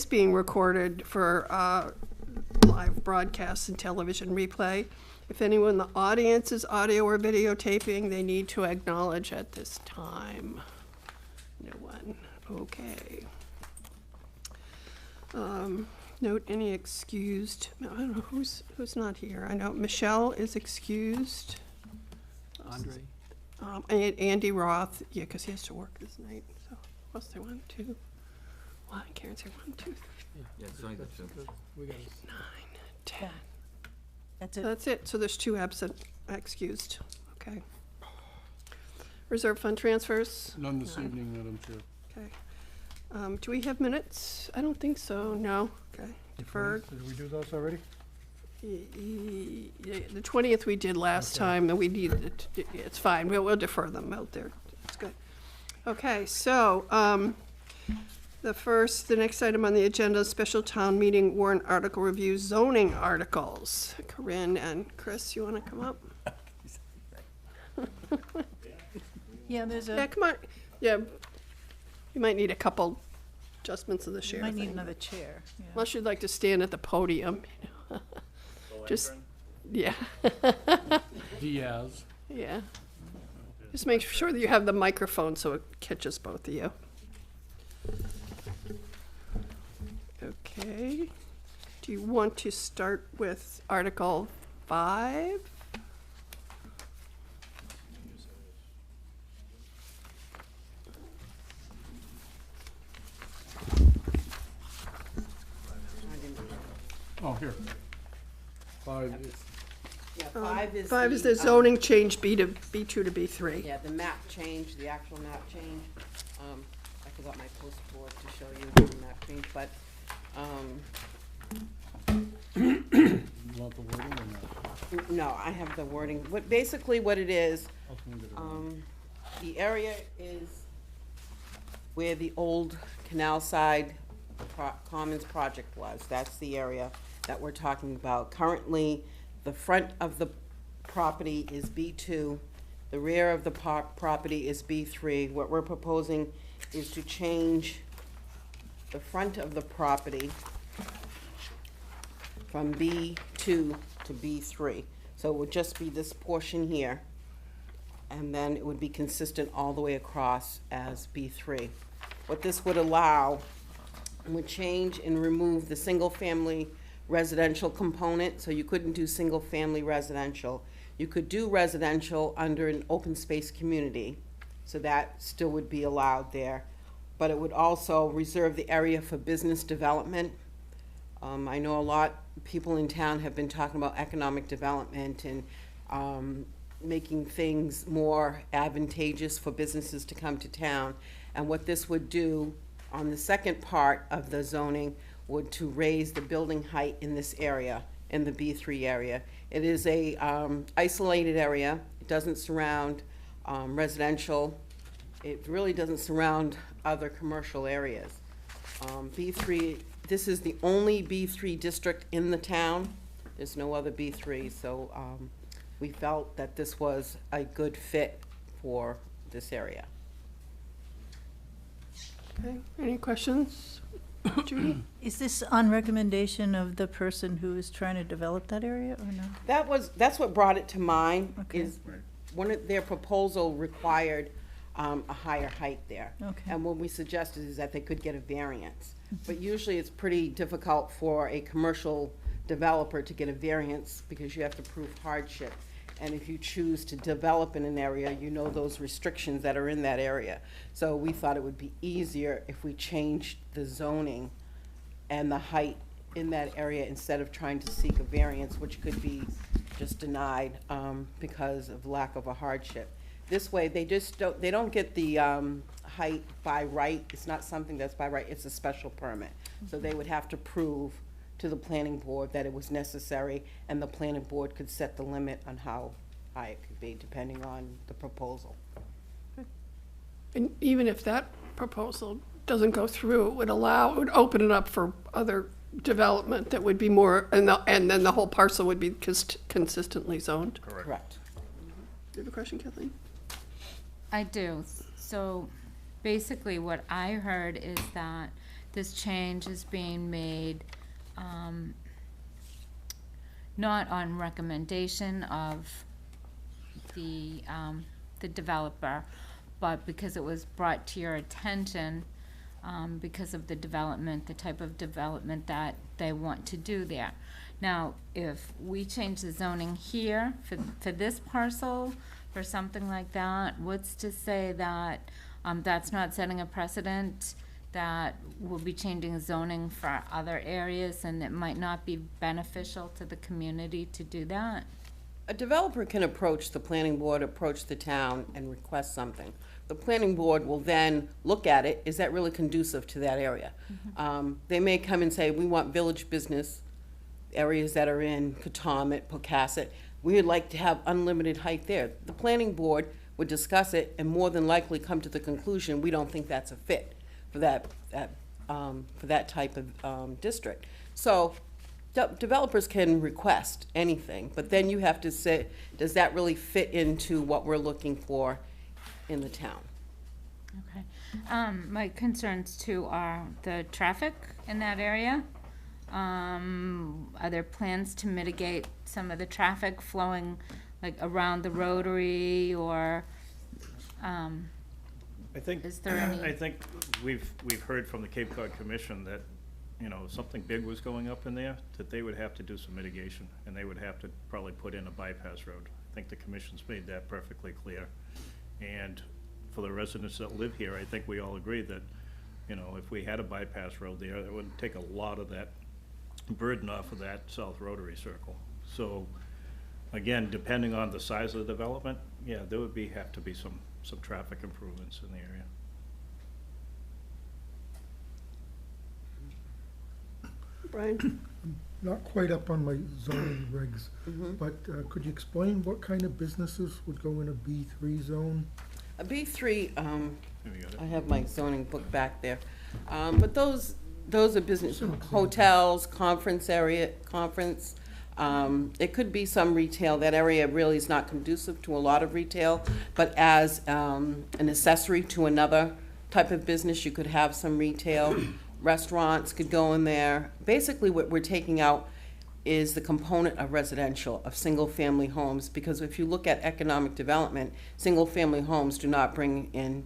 being recorded for live broadcast and television replay. If anyone in the audience is audio or videotaping, they need to acknowledge at this time. No one. Okay. Note any excused. No, I don't know who's not here. I know Michelle is excused. Andre? And Andy Roth, yeah, because he has to work this night. So what's there? 1, 2, 1. Karen's here. 1, 2, 3. Yeah, it's only the two. 8, 9, 10. That's it. That's it. So there's 2 absent, excused. Okay. Reserve fund transfers? None this evening, Madam Chair. Okay. Do we have minutes? I don't think so. No. Okay. Deferred. Did we do those already? The 20th we did last time, and we needed it. It's fine. We'll defer them out there. It's good. Okay. So the next item on the agenda is special town meeting warrant article review zoning articles. Corinne and Chris, you want to come up? Yeah, there's Yeah, a, come on. Yeah, you might need a couple adjustments of the chair might need thing. another chair. Yeah. Unless you'd like to stand at the podium. You know. Just, yeah, Diaz. yeah. Just make sure that you have the microphone so it catches both of you. Okay. Do you want to start with Article 5? Oh, here. 5. Yeah, 5 is. 5 is the zoning change B to B2 to B3. Yeah, the map change, the actual map change. I forgot my poster board to show you the map change, but, You want the wording or not? no, I have the wording. Basically what it is, I'll move it around. the area is where the old Canal Side Commons project was. That's the area that we're talking about. Currently, the front of the property is B2, the rear of the property is B3. What we're proposing is to change the front of the property from B2 to B3. So it would just be this portion here, and then it would be consistent all the way across as B3. What this would allow would change and remove the single-family residential component, so you couldn't do single-family residential. You could do residential under an open space community, so that still would be allowed there. But it would also reserve the area for business development. I know a lot of people in town have been talking about economic development and making things more advantageous for businesses to come to town. And what this would do on the second part of the zoning would to raise the building height in this area, in the B3 area. It is a isolated area. It doesn't surround residential. It really doesn't surround other commercial areas. B3, this is the only B3 district in the town. There's no other B3, so we felt that this was a good fit for this area. Okay, any questions? Judy? Is this on recommendation of the person who is trying to develop that area or no? That's what brought it to mind, Okay. is one of their proposal required a higher height there. Okay. And what we suggested is that they could get a variance. But usually it's pretty difficult for a commercial developer to get a variance because you have to prove hardship. And if you choose to develop in an area, you know those restrictions that are in that area. So we thought it would be easier if we changed the zoning and the height in that area instead of trying to seek a variance, which could be just denied because of lack of a hardship. This way, they don't get the height by right. It's not something that's by right, it's a special permit. So they would have to prove to the planning board that it was necessary, and the planning board could set the limit on how high it could be, depending on the proposal. And even if that proposal doesn't go through, it would open it up for other development that would be more, and then the whole parcel would be consistently zoned. Correct. Do you have a question, Kathleen? I do. So basically what I heard is that this change is being made, not on recommendation of the developer, but because it was brought to your attention, because of the development, the type of development that they want to do there. Now, if we change the zoning here for this parcel, for something like that, what's to say that that's not setting a precedent that we'll be changing zoning for other areas, and it might not be beneficial to the community to do that? A developer can approach the planning board, approach the town, and request something. The planning board will then look at it, is that really conducive to that area? They may come and say, we want village business, areas that are in Katomet, Pocasset, we would like to have unlimited height there. The planning board would discuss it and more than likely come to the conclusion, we don't think that's a fit for that type of district. So developers can request anything, but then you have to say, does that really fit into what we're looking for in the town? Okay. My concerns too are the traffic in that area. Are there plans to mitigate some of the traffic flowing like around the rotary, or I think, is there any? I think we've heard from the Cape Cod Commission that, you know, if something big was going up in there, that they would have to do some mitigation, and they would have to probably put in a bypass road. I think the commission's made that perfectly clear. And for the residents that live here, I think we all agree that, you know, if we had a bypass road there, it would take a lot of that burden off of that South Rotary Circle. So, again, depending on the size of the development, yeah, there would have to be some traffic improvements in the area. Brian? Not quite up on my zoning regs, but could you explain what kind of businesses would go in a B3 zone? A B3, Have you got it? I have my zoning book back there, but those are business, hotels, conference. It could be some retail. That area really is not conducive to a lot of retail, but as an accessory to another type of business, you could have some retail. Restaurants could go in there. Basically, what we're taking out is the component of residential, of single-family homes, because if you look at economic development, single-family homes do not bring in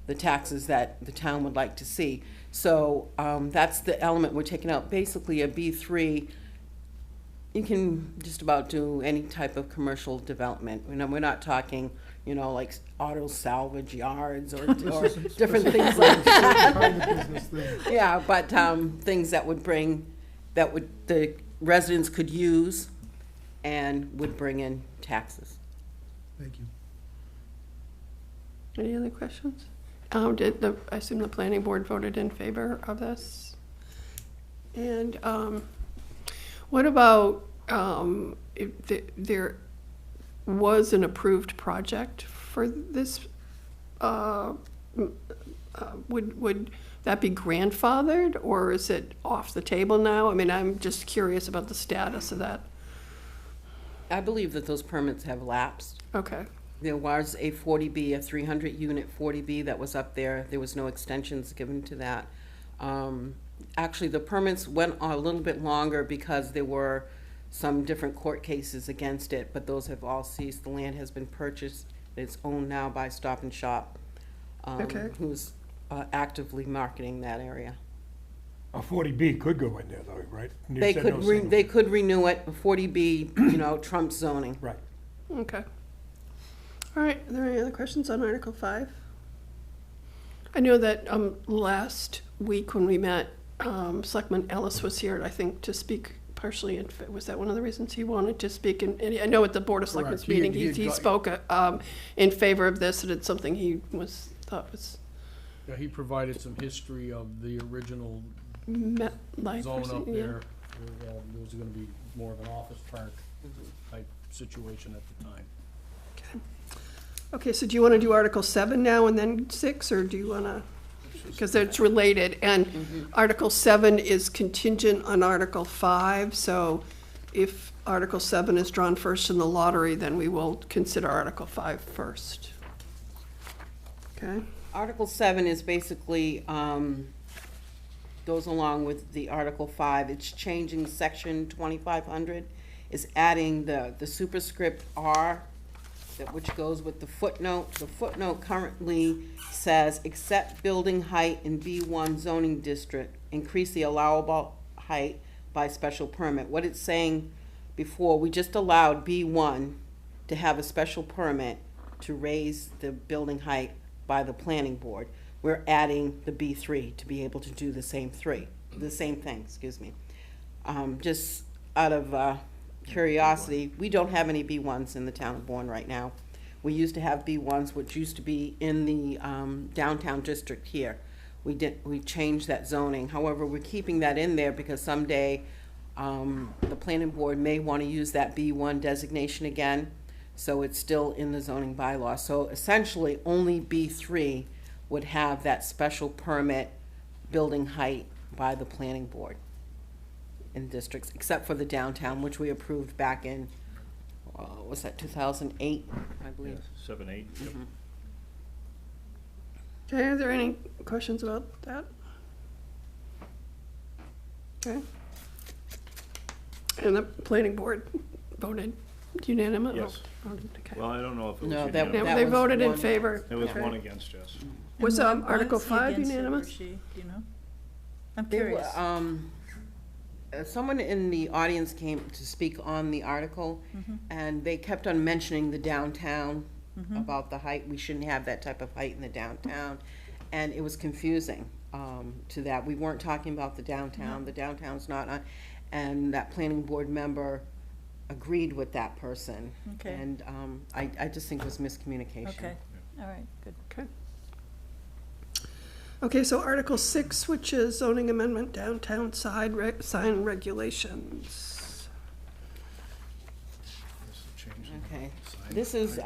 the taxes that the town would like to see. So that's the element we're taking out. Basically, a B3, you can just about do any type of commercial development. You know, we're not talking, you know, like auto salvage yards or different things like that. Kind of business there. Yeah, but things that would the residents could use and would bring in taxes. Thank you. Any other questions? I assume the planning board voted in favor of this? And what about if there was an approved project for this? Would that be grandfathered, or is it off the table now? I mean, I'm just curious about the status of that. I believe that those permits have lapsed. Okay. There was a 40B, a 300-unit 40B that was up there. There was no extensions given to that. Actually, the permits went a little bit longer because there were some different court cases against it, but those have all ceased. The land has been purchased. It's owned now by Stop and Shop, Okay. who's actively marketing that area. A 40B could go in there though, right? And you They said could no single- they could renew it. 40B, you know, Trump zoning. Right. Okay. All right, are there any other questions on Article 5? I know that last week when we met, Selectman Ellis was here, I think, to speak partially in, was that one of the reasons he wanted to speak? And I know at the Board of Selectmen's Correct. meeting, he spoke in favor of this, and it's something he thought was Yeah, he provided some history of the original met life. zone up there. There was gonna be more of an office park type situation at the time. Okay, so do you want to do Article 7 now and then 6, or do you want to, because it's related, and Article 7 is contingent on Article 5, so if Article 7 is drawn first in the lottery, then we will consider Article 5 first. Okay? Article 7 is basically goes along with the Article 5. It's changing section 2500, is adding the superscript R, which goes with the footnote. The footnote currently says, except building height in B1 zoning district, increase the allowable height by special permit. What it's saying before, we just allowed B1 to have a special permit to raise the building height by the planning board. We're adding the B3 to be able to do the same thing, excuse me. Just out of curiosity, we don't have any B1s in the town of Bourne right now. We used to have B1s, which used to be in the downtown district here. We changed that zoning. However, we're keeping that in there because someday the planning board may want to use that B1 designation again. So it's still in the zoning bylaw. So essentially, only B3 would have that special permit building height by the planning board in districts, except for the downtown, which we approved back in, was that 2008, I believe? 7, 8, yep. Okay, are there any questions about that? Okay. And the planning board voted unanimously? Yes. Okay. Well, I don't know if it was No, unanimous. They that they was voted in one- favor? There was Okay. one against, yes. Was, And why Article is he 5 against it, or unanimous? she, do you know? I'm There curious. Someone in the audience came to speak on the article, and they kept on mentioning the downtown, about the height. We shouldn't have that type of height in the downtown. And it was confusing to that. We weren't talking about the downtown. The downtown's not on. And that planning board member agreed with that person. Okay. And I just think it was miscommunication. Okay, all right, good. Okay. Okay, so Article 6, which is zoning amendment downtown sign regulations. Okay, this is,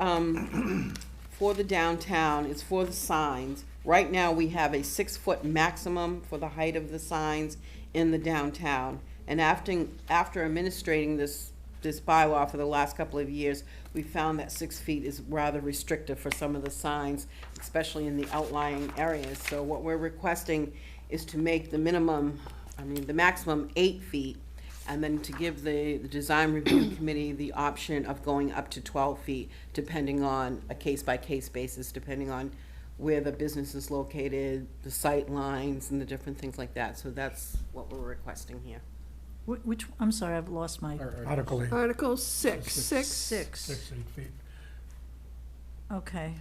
for the downtown, it's for the signs. Right now, we have a 6-foot maximum for the height of the signs in the downtown. And after administrating this bylaw for the last couple of years, we found that 6 feet is rather restrictive for some of the signs, especially in the outlying areas. So what we're requesting is to make the maximum 8 feet, and then to give the design review committee the option of going up to 12 feet, depending on a case-by-case basis, depending on where the business is located, the sight lines, and the different things like that. So that's what we're requesting here. Which, I'm sorry, I've lost my, Article 8, Article 6. 6, 6, 8 feet. okay.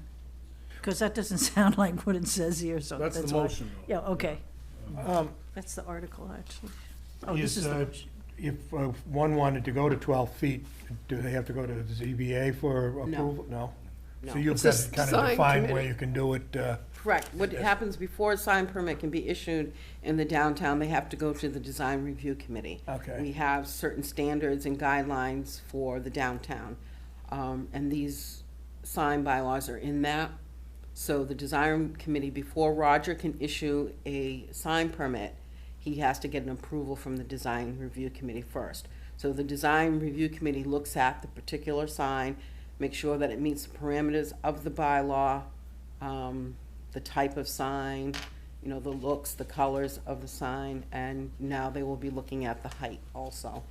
Because that doesn't sound like what it says here, so That's that's the why. motion, though. Yeah, okay, Um, that's the article, actually. Oh, this is the motion. If one wanted to go to 12 feet, do they have to go to the ZBA for approval? No? No. So you've It's got a to kind design of define where committee. you can do it. Correct. What happens before a sign permit can be issued in the downtown, they have to go to the design review committee. Okay. We have certain standards and guidelines for the downtown. And these sign bylaws are in that. So the design committee, before Roger can issue a sign permit, he has to get an approval from the design review committee first. So the design review committee looks at the particular sign, make sure that it meets the parameters of the bylaw, the type of sign, the looks, the colors of the sign, and now they will be looking at the height also.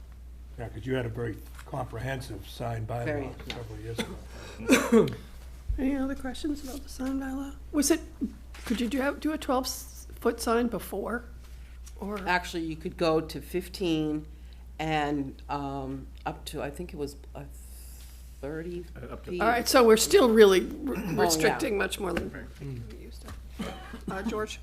Yeah, because you had a very comprehensive sign bylaw Very, yeah. several years ago. Any other questions about the sign bylaw? Could you do a 12-foot sign before? Or, Actually, you could go to 15 and up to, I think it was 30 Up to- feet. all right, so we're still really yeah. restricting much more than we used to. George?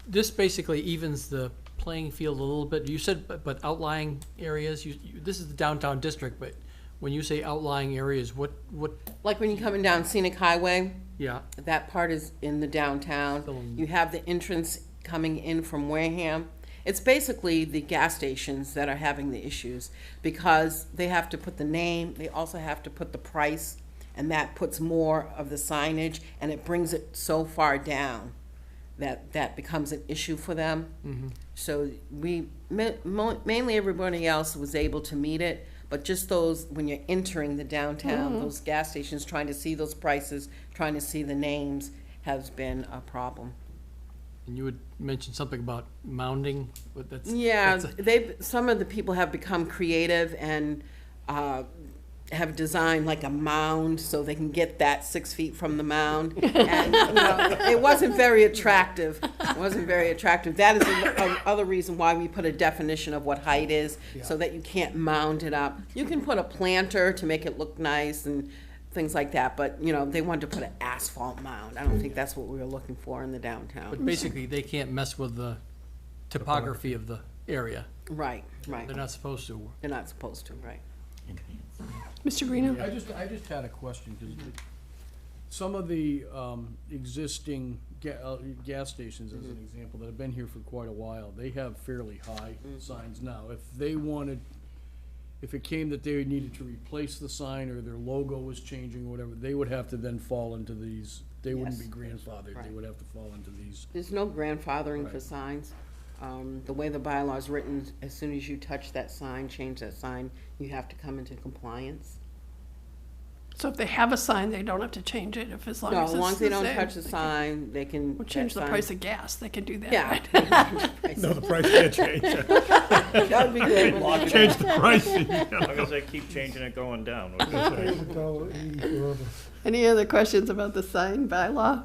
This basically evens the playing field a little bit. You said, but outlying areas, this is the downtown district, but when you say outlying areas, what, Like when you're coming down Scenic Highway, yeah, that part is in the downtown. Still in- You have the entrance coming in from Wareham. It's basically the gas stations that are having the issues because they have to put the name, they also have to put the price, and that puts more of the signage, and it brings it so far down that that becomes an issue for them. So mainly everybody else was able to meet it, but just those, when you're entering the downtown, those gas stations, trying to see those prices, trying to see the names, has been a problem. And you would mention something about mounding, but that's. Yeah, that's some of the people have become creative and have designed like a mound so they can get that 6 feet from the mound. And, it wasn't very attractive. It wasn't very attractive. That is the other reason why we put a definition of what height is, so that you can't mound it up. You can put a planter to make it look nice and things like that, but, they wanted to put an asphalt mound. I don't think that's what we were looking for in the downtown. But basically, they can't mess with the topography of the area. Right. They're not supposed to. They're not supposed to, right. Mr. Reno? I just had a question, because some of the existing gas stations, as an example, that have been here for quite a while, they have fairly high signs now. If it came that they needed to replace the sign, or their logo was changing, or whatever, they would have to then fall into these, they wouldn't be Yes. grandfathered, they Right. would have to fall into these. There's no grandfathering for Right. signs. The way the bylaw is written, as soon as you touch that sign, change that sign, you have to come into compliance. So if they have a sign, they don't have to change it if as long No, as as it's long as they the don't same. touch the sign, they can. We'll change the that price sign- of gas, they can do that, Yeah. right? No, the price can't change. That would be good. Change the pricing. As long as they keep changing it going down. $1.80 forever. Any other questions about the sign bylaw?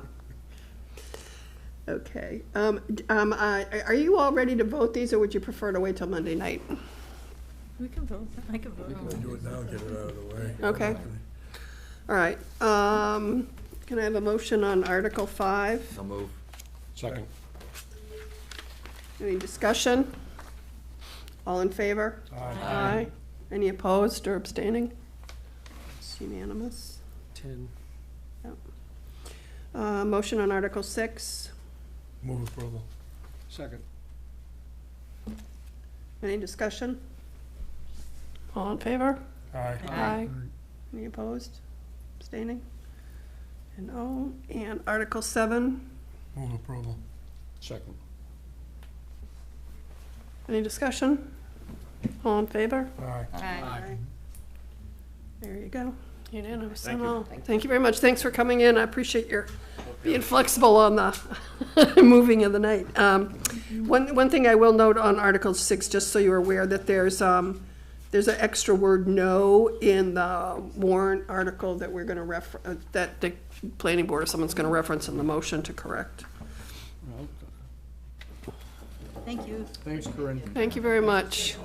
Okay, are you all ready to vote these, or would you prefer to wait till Monday night? We can vote, I can vote. Do it now, get it out of the way. Okay. All right, can I have a motion on Article 5? I'll move. Second. Any discussion? All in favor? Aye. Any opposed or abstaining? It's unanimous. 10. Motion on Article 6. Move approval. Second. Any discussion? All in favor? Aye. Aye. Any opposed? Abstaining? And Article 7. Move approval. Second. Any discussion? All in favor? Aye. Aye. There you go. Unanimous Thank on you. all. Thank you very much. Thanks for coming in. I appreciate your being flexible on the moving of the night. One thing I will note on Article 6, just so you're aware, that there's an extra word "no" in the warrant article that we're gonna that the planning board or someone's gonna reference in the motion to correct. Thank you. Thanks, Corinne. Thank you very much.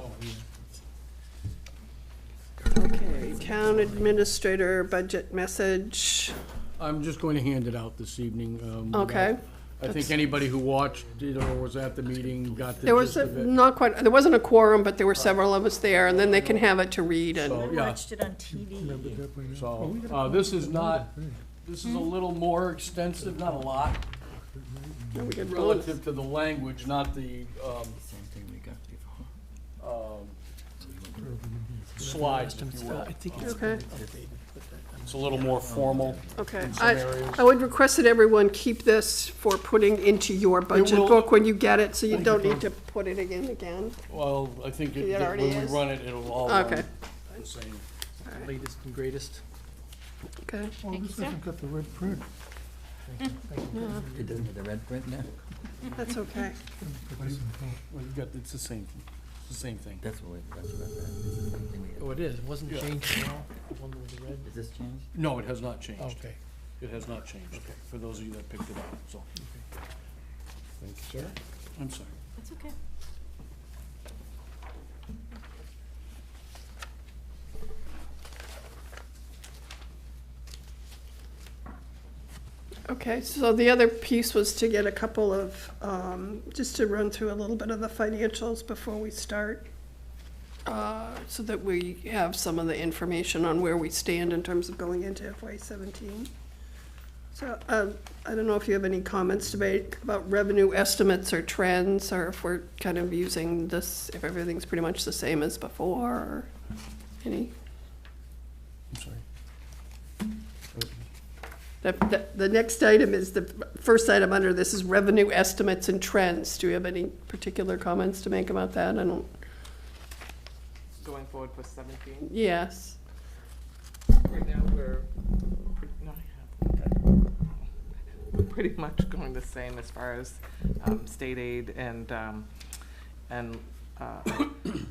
Okay, town administrator budget message. I'm just going to hand it out this evening. Okay. I think anybody who watched it or was at the meeting got the There was gist of it. there wasn't a quorum, but there were several of us there, and then they can have it to read and. So, I yeah. watched it on TV. So, this is a little more extensive, not a lot, No, we could roll it. relative to the language, not the, Same thing we got before. slides, if you will. I think it's. Okay. It's a little more formal Okay, in some areas. I would request that everyone keep this for putting into your budget will- book when you get it, so you don't need to put it in again. Well, I think It that already when we is? run it, it'll all run Okay. the same. Latest and greatest. Okay, Well, this hasn't got the red print. It doesn't have the red print now? that's okay. Well, you got, it's the same thing. That's what we got you about that. It's the same thing we got. Oh, it is. It wasn't Yeah. changed at all? The one with the red? Is this changed? No, it has not changed. Okay. It has not changed, for those of you that picked it up, so. Thank you, sir. I'm sorry. That's okay. Okay, so the other piece was to get a couple of, just to run through a little bit of the financials before we start, so that we have some of the information on where we stand in terms of going into FY17. So, I don't know if you have any comments to make about revenue estimates or trends, or if we're kind of using this, if everything's pretty much the same as before, or any? I'm sorry. The next item is, the first item under this is revenue estimates and trends. Do you have any particular comments to make about that? I don't, Going forward for 17, yes. right now we're, no, I have. pretty much going the same as far as state aid and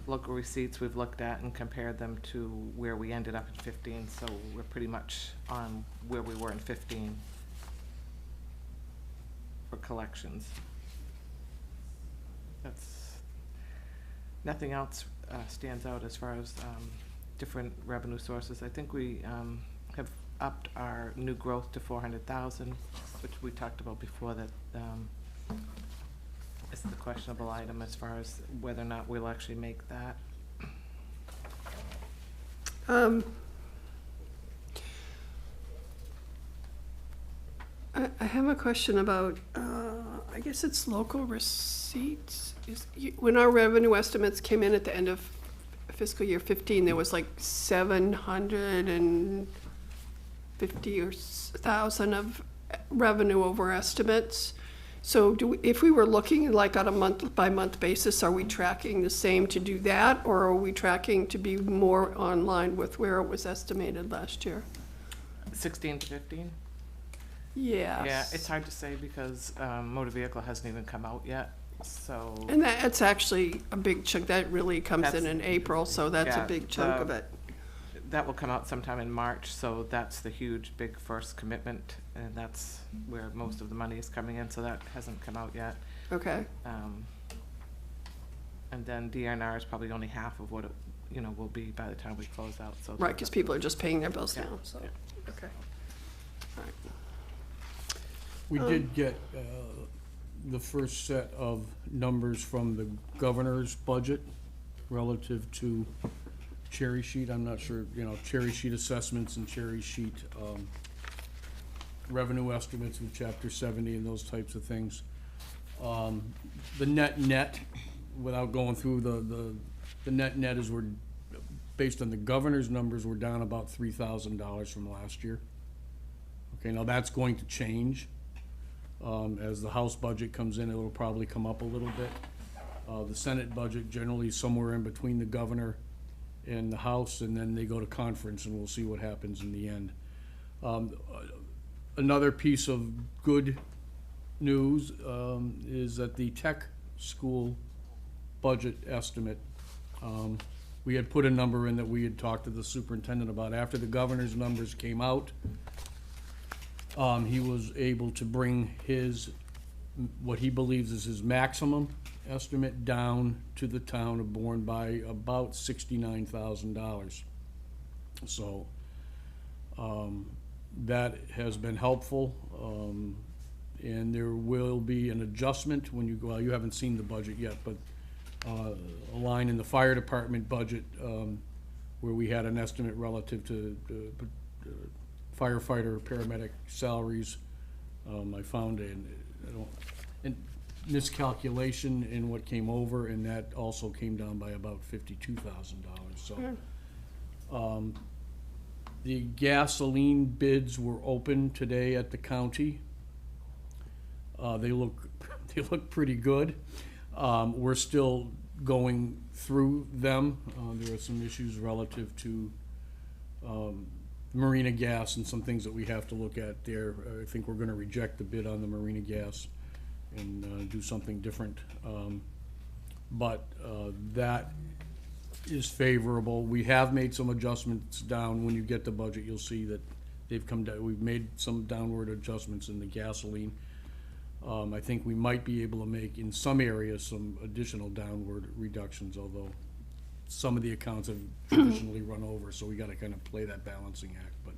local receipts we've looked at and compared them to where we ended up in 15. So we're pretty much on where we were in 15 for collections. That's, nothing else stands out as far as different revenue sources. I think we have upped our new growth to 400,000, which we talked about before, that is the questionable item as far as whether or not we'll actually make that. I have a question about, I guess it's local receipts. When our revenue estimates came in at the end of fiscal year 15, there was like 750,000 of revenue over estimates. So if we were looking like on a month-by-month basis, are we tracking the same to do that, or are we tracking to be more online with where it was estimated last year? 16 to 15? Yes. Yeah, it's hard to say because motor vehicle hasn't even come out yet, so. And that's actually a big chunk. That really comes in That's- April, so that's a yeah, big chunk of it. That will come out sometime in March, so that's the huge, big first commitment, and that's where most of the money is coming in, so that hasn't come out yet. Okay. And then DNR is probably only half of what it, will be by the time we close out, so. Right, because people are just paying their bills Yeah, now, so, yeah. okay. All right. We did get the first set of numbers from the governor's budget relative to cherry sheet. I'm not sure, cherry sheet assessments and cherry sheet revenue estimates with Chapter 70 and those types of things. The net, without going through the net is we're, based on the governor's numbers, we're down about $3,000 from last year. Okay, now that's going to change. As the House budget comes in, it'll probably come up a little bit. The Senate budget generally is somewhere in between the governor and the House, and then they go to conference, and we'll see what happens in the end. Another piece of good news is that the tech school budget estimate, we had put a number in that we had talked to the superintendent about. After the governor's numbers came out, he was able to bring what he believes is his maximum estimate down to the town of Bourne by about $69,000. So that has been helpful, and there will be an adjustment when you go out. You haven't seen the budget yet, but a line in the fire department budget where we had an estimate relative to firefighter, paramedic salaries. I found a miscalculation in what came over, and that also came down by about $52,000. So, the gasoline bids were open today at the county. They look pretty good. We're still going through them. There are some issues relative to marina gas and some things that we have to look at there. I think we're going to reject the bid on the marina gas and do something different. But that is favorable. We have made some adjustments down. When you get the budget, you'll see that they've come down. We've made some downward adjustments in the gasoline. I think we might be able to make, in some areas, some additional downward reductions, although some of the accounts have traditionally run over, so we got to kind of play that balancing act. But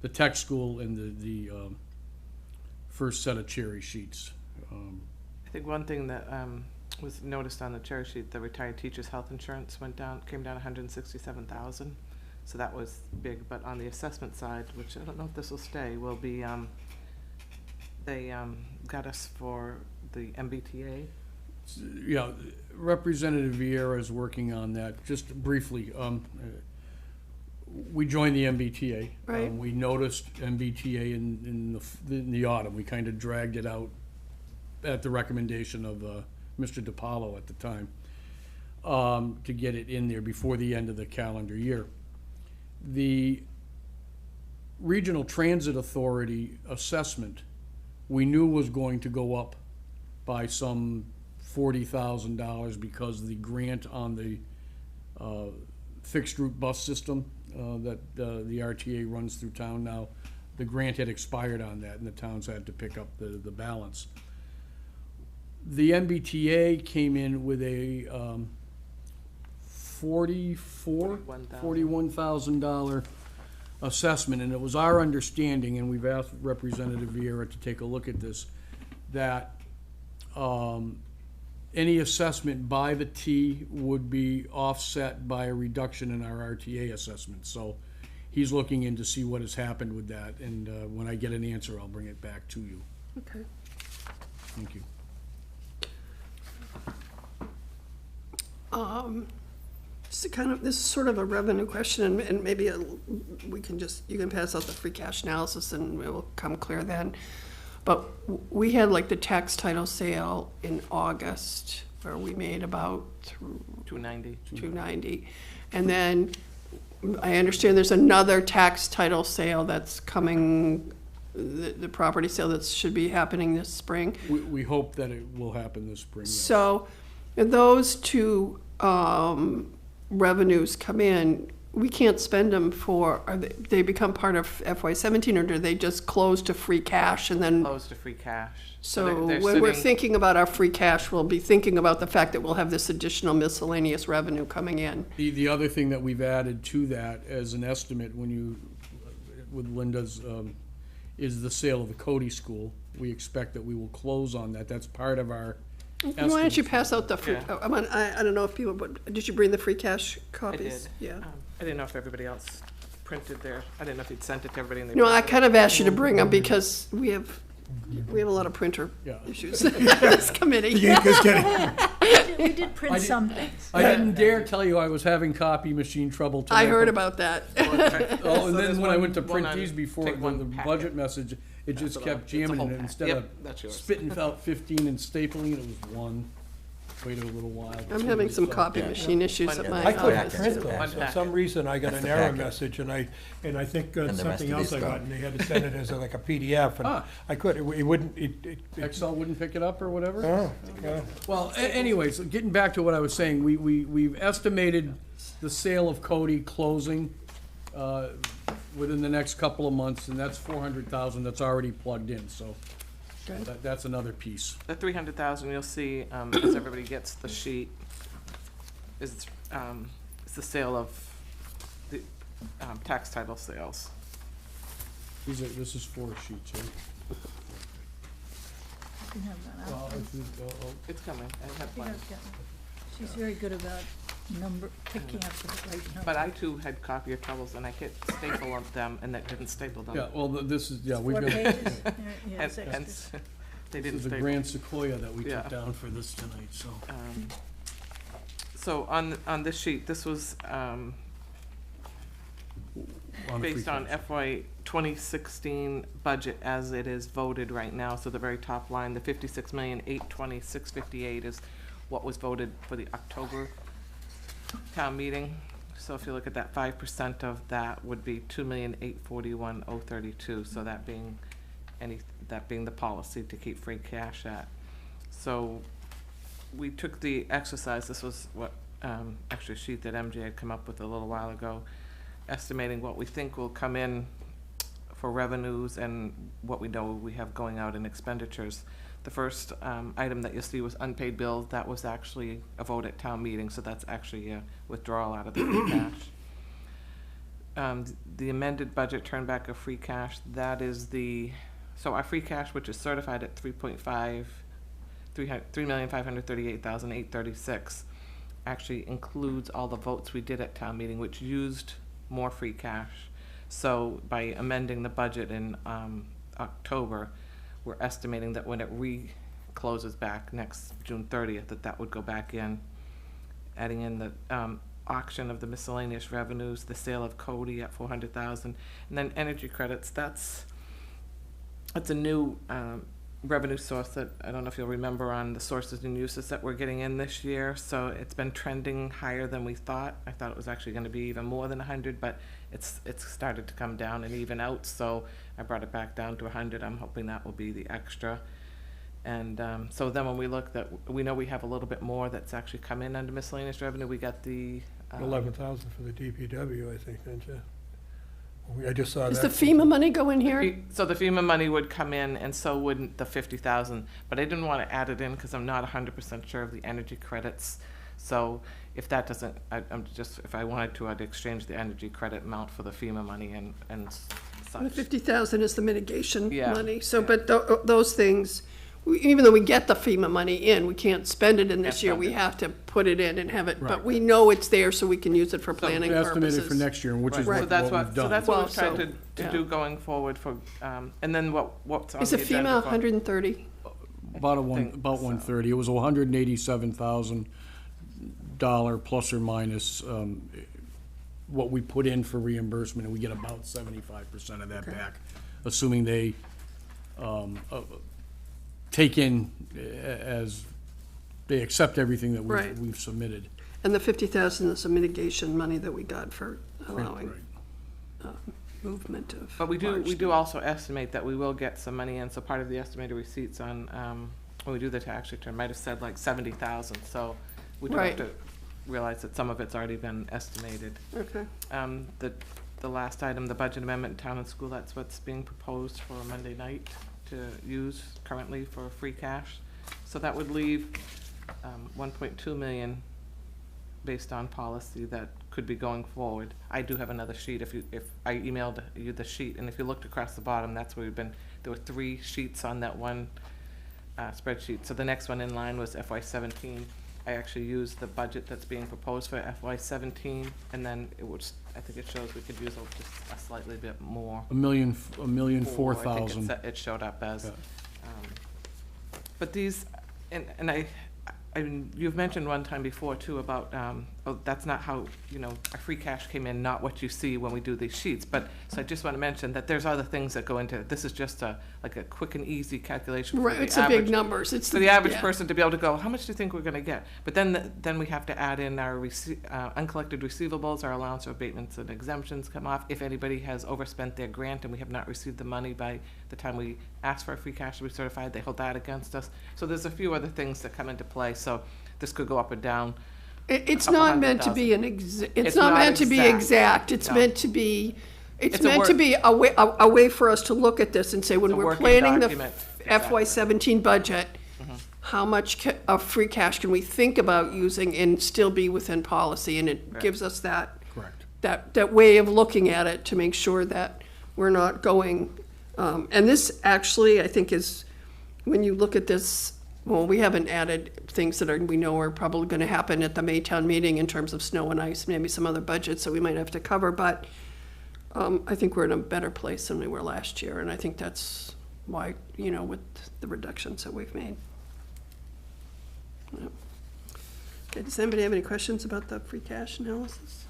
the tech school and the first set of cherry sheets. I think one thing that was noticed on the cherry sheet, the retired teachers' health insurance came down 167,000. So that was big. But on the assessment side, which I don't know if this will stay, will be they got us for the MBTA. Yeah, Representative Vieira is working on that. Just briefly, we joined the MBTA. Right. We noticed MBTA in the autumn. We kind of dragged it out at the recommendation of Mr. DiPaolo at the time to get it in there before the end of the calendar year. The Regional Transit Authority assessment we knew was going to go up by some $40,000 because the grant on the fixed route bus system that the RTA runs through town now, the grant had expired on that, and the towns had to pick up the balance. The MBTA came in with a $41,000 assessment, and it was our understanding, and we've asked Representative Vieira to take a look at this, that any assessment by the T would be offset by a reduction in our RTA assessment. So he's looking in to see what has happened with that, and when I get an answer, I'll bring it back to you. Okay. Thank you. So kind of, this is sort of a revenue question, and maybe we can you can pass out the free cash analysis and it will come clear then. But we had like the tax title sale in August where we made about $290. And then I understand there's another tax title sale that's coming, the property sale that should be happening this spring. We hope that it will happen this spring. Yes. So those two revenues come in, we can't spend them for, they become part of FY17, or do they just close to free cash and then? Close to free cash. So they're when we're sitting- thinking about our free cash, we'll be thinking about the fact that we'll have this additional miscellaneous revenue coming in. The other thing that we've added to that as an estimate with Linda's, is the sale of the Cody School. We expect that we will close on that. That's part of our estimate. Why don't you pass out the free, Yeah. I don't know if people, but did you bring the free cash I copies? did. Yeah. I didn't know if everybody else printed their, I didn't know if you'd sent it to everybody and they. No, I printed it. kind of asked you to bring them because we have a lot of printer Yeah. issues in this committee. Just kidding. We did print some things. I didn't dare tell you I was having copy machine trouble tonight. I heard about that. Oh, and So then there's when I went to one print on- these before, take one the packet. budget message, it just what kept I'll- it's a jamming whole in it. pack. Instead Yep, of that's yours. spitting out 15 and stapling it, it was one. Waited a little while. I'm having some So- copy machine issues at my I couldn't office. print too. those. One For packet. some reason, I got an Just a error packet. message, and I think And the rest something of else these I got, gone. and they had to send it as like a PDF, and Ah. I could, it wouldn't, it. Excel wouldn't pick it up or whatever? Oh, yeah. Well, anyways, getting back to what I was saying, we've estimated the sale of Cody closing within the next couple of months, and that's 400,000 that's already plugged in, so that's another piece. The 300,000 you'll see, as everybody gets the sheet, is the sale of the tax title sales. This is 4 sheets, right? You can have that Well, out. It's coming. I have You one. don't get it. She's very good about picking up the right number. But I too had copier troubles and I hit staple on them and that didn't staple them. Yeah, well, this is, yeah, we've 4 got, pages. Yeah, Hence, it's hence, they this didn't is a staple. grand sequoia that we Yeah. took down for this tonight, so. So on this sheet, this was on the free based on cash. FY 2016 budget as it is voted right now. So the very top line, the 56,820,658 is what was voted for the October town meeting. So if you look at that, 5% of that would be 2,841,032. So that being the policy to keep free cash at. So we took the exercise, this was what, actually a sheet that MJ had come up with a little while ago, estimating what we think will come in for revenues and what we know we have going out in expenditures. The first item that you'll see was unpaid bills. That was actually a vote at town meeting, so that's actually a withdrawal out of the free cash. The amended budget turned back of free cash, that is so our free cash, which is certified at 3,538,836, actually includes all the votes we did at town meeting, which used more free cash. So by amending the budget in October, we're estimating that when it closes back next June 30th, that would go back in, adding in the auction of the miscellaneous revenues, the sale of Cody at 400,000, and then energy credits. That's a new revenue source that, I don't know if you'll remember on the sources and uses that we're getting in this year. So it's been trending higher than we thought. I thought it was actually gonna be even more than 100, but it's started to come down and even out. So I brought it back down to 100. I'm hoping that will be the extra. And so then when we look that, we know we have a little bit more that's actually come in under miscellaneous revenue. We got the 11,000 for the DPW, I think, didn't you? I just saw that. Does the FEMA money go in here? So the FEMA money would come in, and so wouldn't the 50,000. But I didn't want to add it in because I'm not 100% sure of the energy credits. So if that doesn't, I'm just, if I wanted to, I'd exchange the energy credit amount for the FEMA money and such. The 50,000 is the mitigation Yeah, money. So, yeah. but those things, even though we get the FEMA money in, we can't spend it in this Can't year. spend We it. have to put it in and have it, but Right. we know it's there so we can use it for planning Estimated purposes. for next year, which is Right. what So that's what we've what, done. so that's Well, what we've tried so, to yeah. do going forward for, and then what's on Is the it agenda FEMA for- 130? think About so. 130. It was $187,000 plus or minus what we put in for reimbursement, and we get about 75% of that back, assuming they take in as, they accept everything that Right. we've submitted. And the 50,000 is the mitigation money that we got for allowing Right. movement of. But we large do also estimate that we will get some money in, so part of the estimated receipts on, when we do the tax return, might have said like 70,000, so we do have Right. to realize that some of it's already been estimated. Okay. The last item, the budget amendment in town and school, that's what's being proposed for Monday night to use currently for free cash. So that would leave 1.2 million based on policy that could be going forward. I do have another sheet, if I emailed you the sheet, and if you looked across the bottom, that's where we've been, there were 3 sheets on that one spreadsheet. So the next one in line was FY17. I actually used the budget that's being proposed for FY17, and then it was, I think it shows we could use just a slightly bit more. $1 million, I think 4,000. it showed up as. Yeah. But these, and I mean, you've mentioned one time before too about, oh, that's not how, our free cash came in, not what you see when we do these sheets. But, so I just want to mention that there's other things that go into it. This is just like a quick and easy calculation for Right, the it's the big average, numbers. It's for the average yeah. person to be able to go, how much do you think we're going to get? But then we have to add in our uncollected receivables, our allowance for abatements and exemptions come off. If anybody has overspent their grant and we have not received the money by the time we ask for a free cash to be certified, they hold that against us. So there's a few other things that come into play. So this could go up or down. It's couple not meant to be it's not meant to be exact. It's No. meant to be, it's It's a meant to work- be a way for us to look at this and say, when It's a we're working planning the document. FY17 budget, how much of free cash can we think about using and still be within policy? And it gives us that, Correct. that way of looking at it to make sure that we're not going, and this actually, I think is, when you look at this, well, we haven't added things that we know are probably gonna happen at the Maytown meeting in terms of snow and ice, maybe some other budgets that we might have to cover, but I think we're in a better place than we were last year, and I think that's why, with the reductions that we've made. Yep. Okay, does anybody have any questions about the free cash analysis?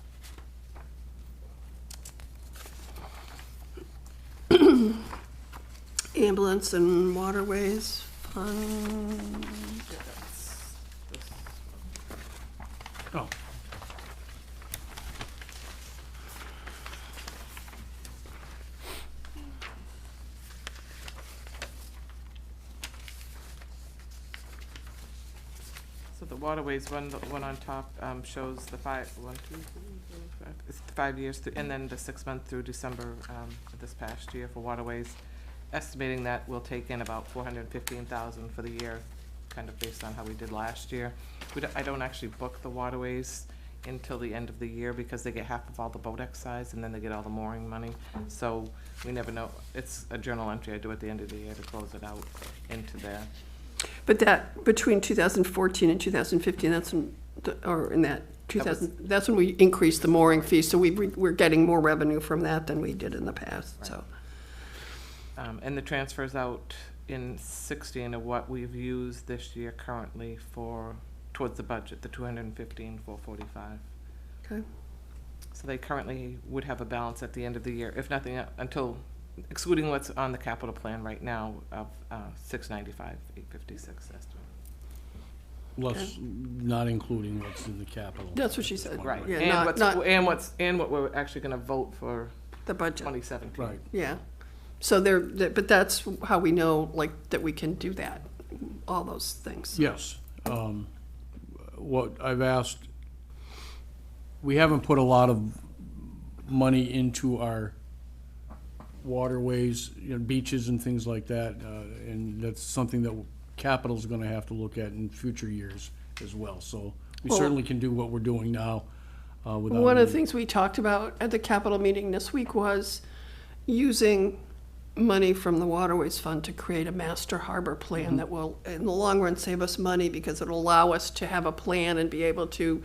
Ambulance and waterways fund. Oh. So the waterways one, the one on top, shows the 5 years, and then the 6 month through December, this past year for waterways. Estimating that we'll take in about 415,000 for the year, kind of based on how we did last year. I don't actually book the waterways until the end of the year because they get half of all the boat excise and then they get all the mooring money. So we never know. It's a journal entry I do at the end of the year to close it out into there. But that, between 2014 and 2015, that's when, or in that 2000, that's when we increased the mooring fee, so we're getting more revenue from that than we did in the past, so. And the transfers out in 16 of what we've used this year currently towards the budget, the 215,445. Okay. So they currently would have a balance at the end of the year, if nothing, until excluding what's on the capital plan right now of 695, 856 estimate. Less, not including what's in the capital. That's what she said. Right, Yeah, and not and what we're actually gonna vote for the budget. 2017. Right. Yeah. So but that's how we know, like, that we can do that, all those things. Yes. What I've asked, we haven't put a lot of money into our waterways, beaches and things like that, and that's something that capital's gonna have to look at in future years as well. So we Well- certainly can do what we're doing now, without. One of any- the things we talked about at the capital meeting this week was using money from the Waterways Fund to create a master harbor plan that will, in the long run, save us money because it'll allow us to have a plan and be able to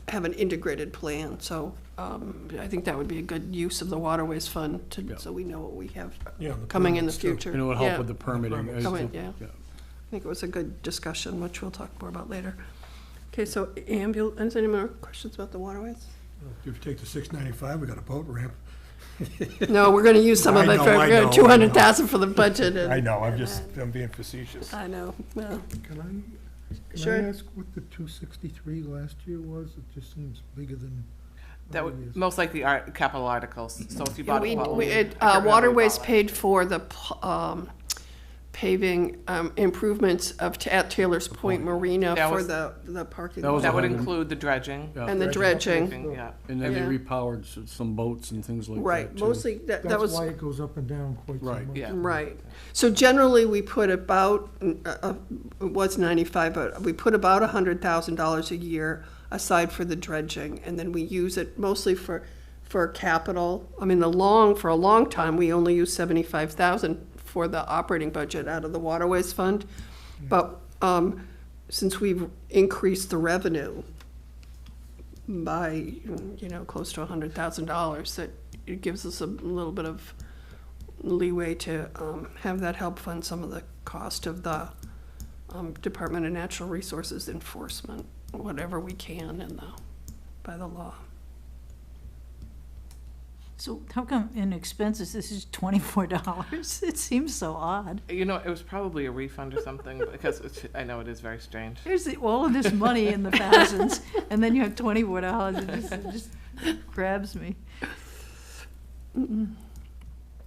have an integrated plan. So I think that would be a good use of the Waterways Fund Yeah. so we know what we have Yeah, the coming in the permits too. future. And it would Yeah. help with the permitting. Yeah. I think it was a good discussion, which we'll talk more about later. Okay, so ambulance, any more questions about the waterways? If you take the 695, we got a boat ramp. No, we're gonna use some of I it know, for, I we're know, I gonna know. 200,000 for the budget. I know, I'm being facetious. I know, well, Can Sure. I ask what the 263 last year was? It just seems bigger than. That other years. would, most likely capital articles, so if you yeah, bought a boat. I can't remember Waterways what it paid for the paving improvements at Taylor's Point Marina That for was- the parking That lot. was That would 100. include the dredging. Yeah. And the dredging, Yeah. And then they Yeah. repowered some boats and things like that. right, too. mostly, that That's was. why it goes up and down quite so Right. much. Yeah. Right. So generally, we put about, it was 95, but we put about $100,000 a year aside for the dredging, and then we use it mostly for capital. I mean, for a long time, we only used 75,000 for the operating budget out of the Waterways Fund. But since we've increased the revenue by, close to $100,000, that it gives us a little bit of leeway to have that help fund some of the cost of the Department of Natural Resources enforcement, whatever we can by the law. So how come in expenses, this is $24? It seems so odd. You know, it was probably a refund or something, because I know it is very strange. Here's all of this money in the thousands, and then you have $24. It just grabs me.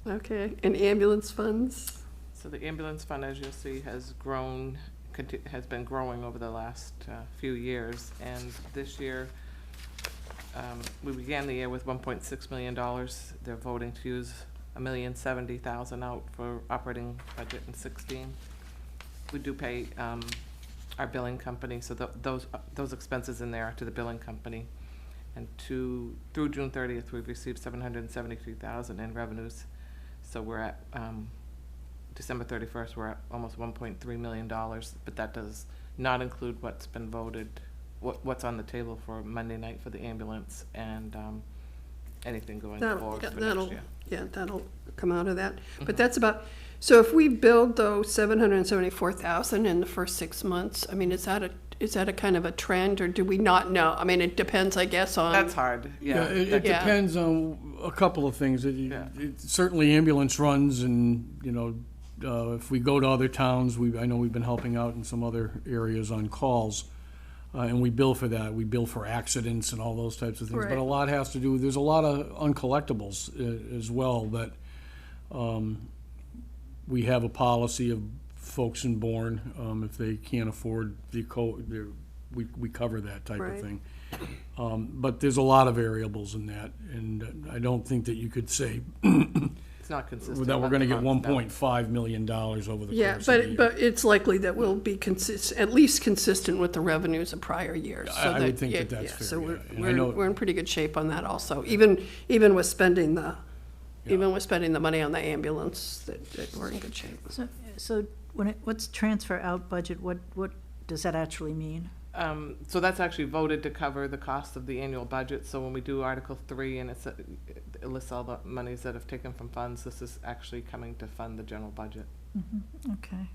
Okay, and ambulance funds? So the ambulance fund, as you'll see, has grown, has been growing over the last few years, and this year, we began the year with $1.6 million. They're voting to use $1,070,000 out for operating budget in 16. We do pay our billing company, so those expenses in there are to the billing company. And through June 30th, we've received $773,000 in revenues. So we're at December 31st, we're at almost $1.3 million, but that does not include what's been voted, what's on the table for Monday night for the ambulance and anything going forward for next year. Yeah, that'll come out of that. But that's about, so if we build though 774,000 in the first 6 months, I mean, is that a kind of a trend, or do we not know? I mean, it depends, I guess, on. That's hard, yeah. It Yeah. depends on a couple of things. Yeah. Certainly ambulance runs and, if we go to other towns, I know we've been helping out in some other areas on calls. And we bill for that. We bill for accidents and all those types of things. But Right. a lot has to do, there's a lot of uncollectibles as well that we have a policy of folks in Bourne, if they can't afford we cover that type Right. of thing. But there's a lot of variables in that, and I don't think that you could say It's not consistent. that we're gonna get month to month, no. $1.5 million over the Yeah, course of the year. but it's likely that we'll be at least consistent with the revenues of prior years. So I would think that that's fair, So yeah. And I know- we're in pretty good shape on that also, even with spending the money on the ambulance, that we're in good shape. So what's transfer out budget, what does that actually mean? So that's actually voted to cover the cost of the annual budget. So when we do Article 3 and it lists all the monies that have taken from funds, this is actually coming to fund the general budget. Okay.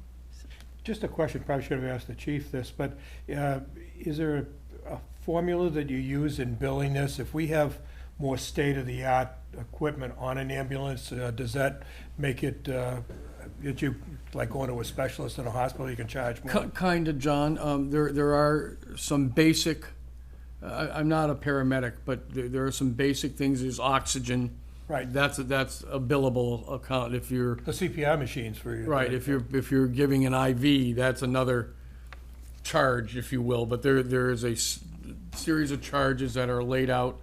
Just a question, probably should have asked the chief this, but is there a formula that you use in billing this? If we have more state-of-the-art equipment on an ambulance? Does that make it, that you, like going to a specialist in a hospital, you can charge more? Kinda, John. There are some basic, I'm not a paramedic, but there are some basic things. There's oxygen. Right. That's a billable account if you're, The CPR machines for you. right, if you're giving an IV, that's another charge, if you will. But there is a series of charges that are laid out.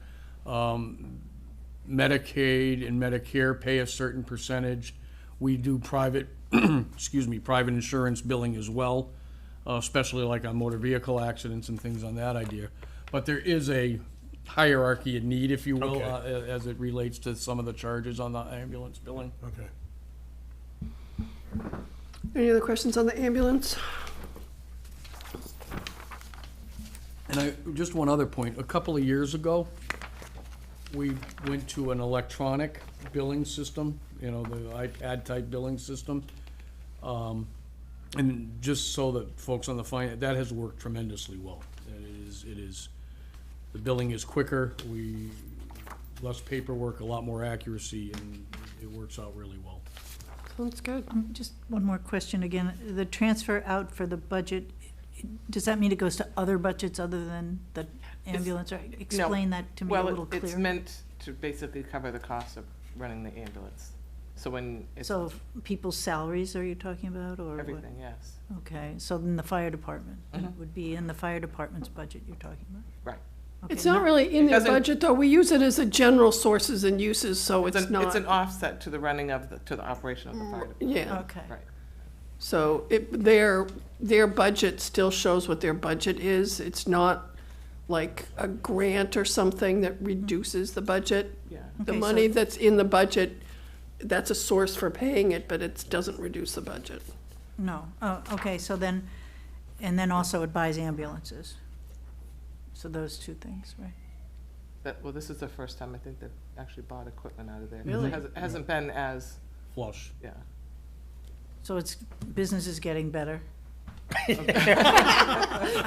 Medicaid and Medicare pay a certain percentage. We do private, private insurance billing as well, especially like on motor vehicle accidents and things on that idea. But there is a hierarchy of need, if you will, Okay. as it relates to some of the charges on the ambulance billing. Okay. Any other questions on the ambulance? And just one other point, a couple of years ago, we went to an electronic billing system, the iPad type billing system. And just so that folks on the that has worked tremendously well. It is, the billing is quicker, less paperwork, a lot more accuracy, and it works out really well. Sounds good. Just one more question again. The transfer out for the budget, does that mean it goes to other budgets other than the ambulance? Or explain that to me a little Well, it's clearer. meant to basically cover the cost of running the ambulance. So when it's So people's salaries are you talking about, or what? everything, yes. Okay, so then the fire department, then it Mhm. would be in the fire department's budget you're talking about? Right. Okay, It's not really in It their doesn't- budget, though. We use it as a general sources and uses, so it's It's not. an offset to the running of to the operation of the fire department. Yeah, Okay, Right. so their budget still shows what their budget is. It's not like a grant or something that reduces the budget. Yeah. The Okay, so- money that's in the budget, that's a source for paying it, but it doesn't reduce the budget. no, oh, okay, so then, and then also it buys ambulances. So those two things, right? Well, this is the first time I think they've actually bought equipment out of there. Really? It hasn't been as, Flush. yeah. So business is getting better.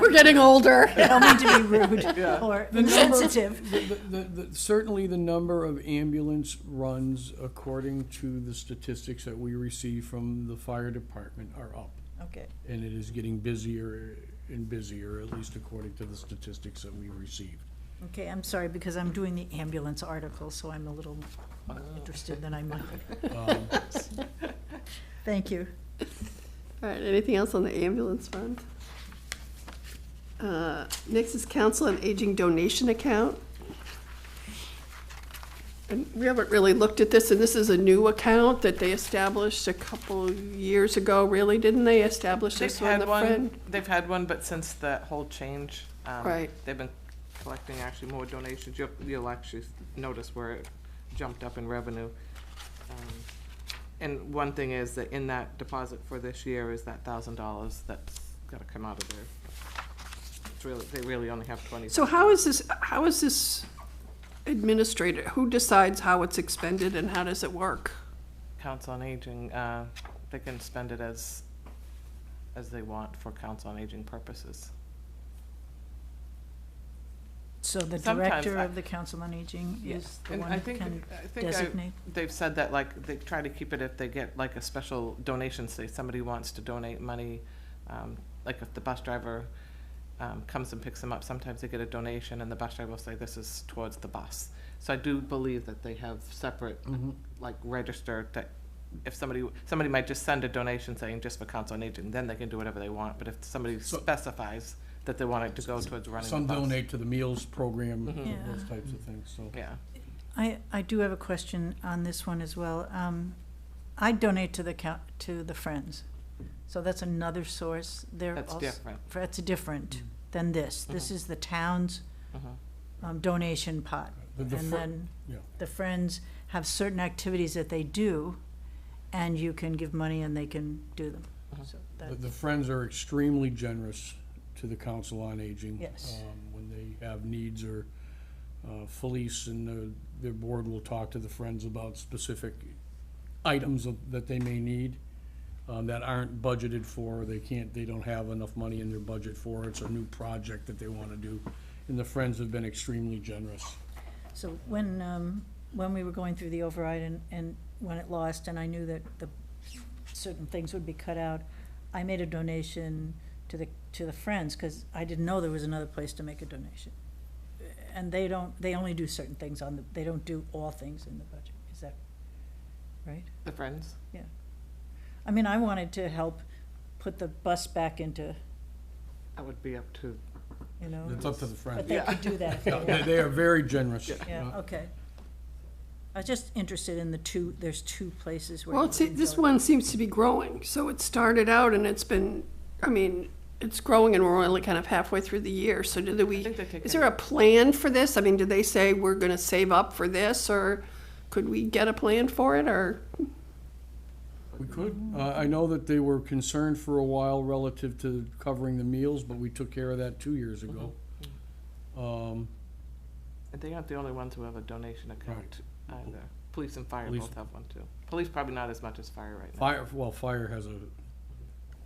We're getting older. I don't mean to be rude Yeah. or The number- insensitive. Certainly the number of ambulance runs, according to the statistics that we receive from the fire department, are up. Okay, And it is getting busier and busier, at least according to the statistics that we received. okay, I'm sorry, because I'm doing the ambulance article, so I'm a little more interested than I might. Um, Thank you. All right, anything else on the ambulance fund? Next is Council on Aging donation account. And we haven't really looked at this, and this is a new account that they established a couple years ago, really, didn't they establish They've this one, had the one, friend? they've had one, but since that whole change, Right. they've been collecting actually more donations. You'll actually notice where it jumped up in revenue. And one thing is that in that deposit for this year is that $1,000 that's gotta come out of there. It's really, they really only have 20. So how is this administrated? Who decides how it's expended and how does it work? Council on Aging, they can spend it as they want for Council on Aging purposes. So the Sometimes director I- of the Council on Aging is the And one I who think, can I think designate? they've said that, like, they try to keep it if they get like a special donation, say somebody wants to donate money, like if the bus driver comes and picks them up, sometimes they get a donation and the bus driver will say this is towards the bus. So I do believe that they have separate, like, registered, that if somebody might just send a donation saying just for Council on Aging, then they can do whatever they want, but if somebody specifies that they want it to go towards running the Some bus. donate to the meals program, Yeah. those types of things, so. Yeah. I do have a question on this one as well. I donate to the Friends, so that's another source. They're That's also- different. That's different than this. This is the town's donation pot. The And fir- then yeah. the Friends have certain activities that they do, and you can give money and they can do them. So that, The Friends are extremely generous to the Council on Aging. Yes. When they have needs, or Felice and their board will talk to the Friends about specific items that they may need that aren't budgeted for, they don't have enough money in their budget for. It's a new project that they want to do, and the Friends have been extremely generous. So when we were going through the override and when it lost, and I knew that certain things would be cut out, I made a donation to the Friends, because I didn't know there was another place to make a donation. And they only do certain things they don't do all things in the budget. Is that right? The Friends? Yeah. I mean, I wanted to help put the bus back into, That would be up to, you know. It's up to the But Friends. they could do that if they Yeah, want. they are very generous. Yeah, okay. I was just interested in there's two places where. Well, you can this go. one seems to be growing, so it started out and it's been, I mean, it's growing and we're only kind of halfway through the year, so I think they take is there a plan for this? I mean, did they say we're gonna save up for this, or could we get a plan for it, or? We could. I know that they were concerned for a while relative to covering the meals, but we took care of that 2 years ago. and they aren't the only ones who have a donation account either. Police and fire Police- both have one too. Police probably not as much as fire right now. Fire has a,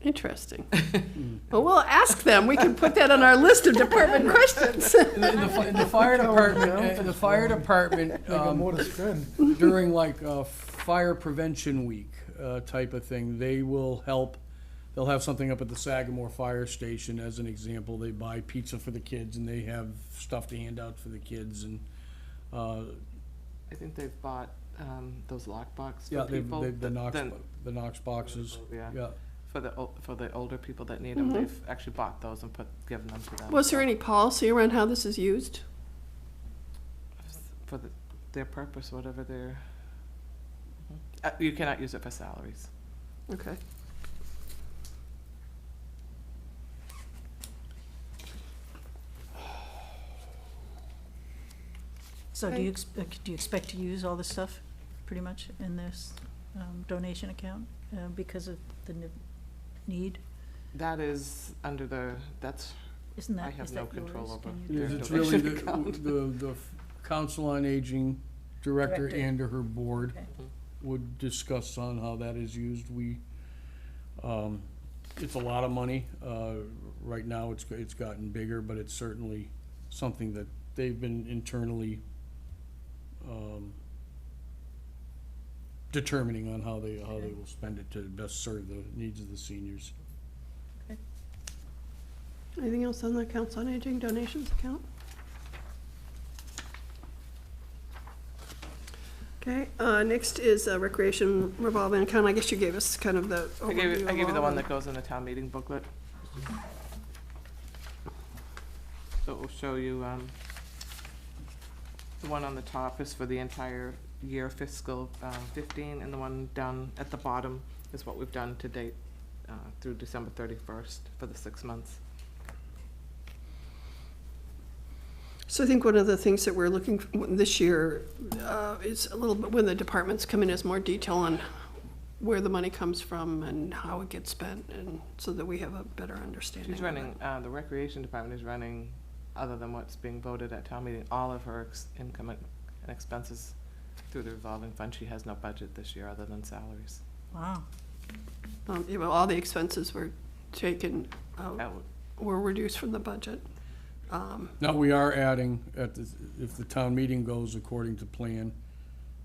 Interesting. Well, we'll ask them. We can put that on our list of department questions. in the fire department, They got more to spend. during like fire prevention week type of thing, they will help. They'll have something up at the Sagamore Fire Station as an example. They buy pizza for the kids and they have stuff to hand out for the kids and, I think they've bought those lockbox yeah, for people. the Knox boxes, Yeah. yeah. For the older people that need them, they've actually bought those and given them to them. Was there any policy around how this is used? For their purpose, whatever their, you cannot use it for salaries. Okay. So do you expect to use all this stuff pretty much in this donation account because of the need? That is under Isn't that, I have is no that control yours? over Can you- their It's really donation account. the Council on Aging Director Director. and her board Okay. would discuss on how that is used. It's a lot of money. Right now, it's gotten bigger, but it's certainly something that they've been internally determining on how they will spend it to best serve the needs of the seniors. Anything else on the Council on Aging donations account? Okay, next is Recreation revolving account. I guess you gave us kind of the I overview gave of you the all one of that goes in the town meeting booklet. So it will show you, the one on the top is for the entire year fiscal 15, and the one down at the bottom is what we've done to date through December 31st for the 6 months. So I think one of the things that we're looking for this year is a little bit when the departments come in is more detail on where the money comes from and how it gets spent, and so that we have a better understanding. She's of running, it. the recreation department is running, other than what's being voted at town meeting, all of her income and expenses through the revolving fund. She has no budget this year other than salaries. Wow. Yeah, well, all the expenses were taken out, Out. were reduced from the budget. Now, we are adding, if the town meeting goes according to plan,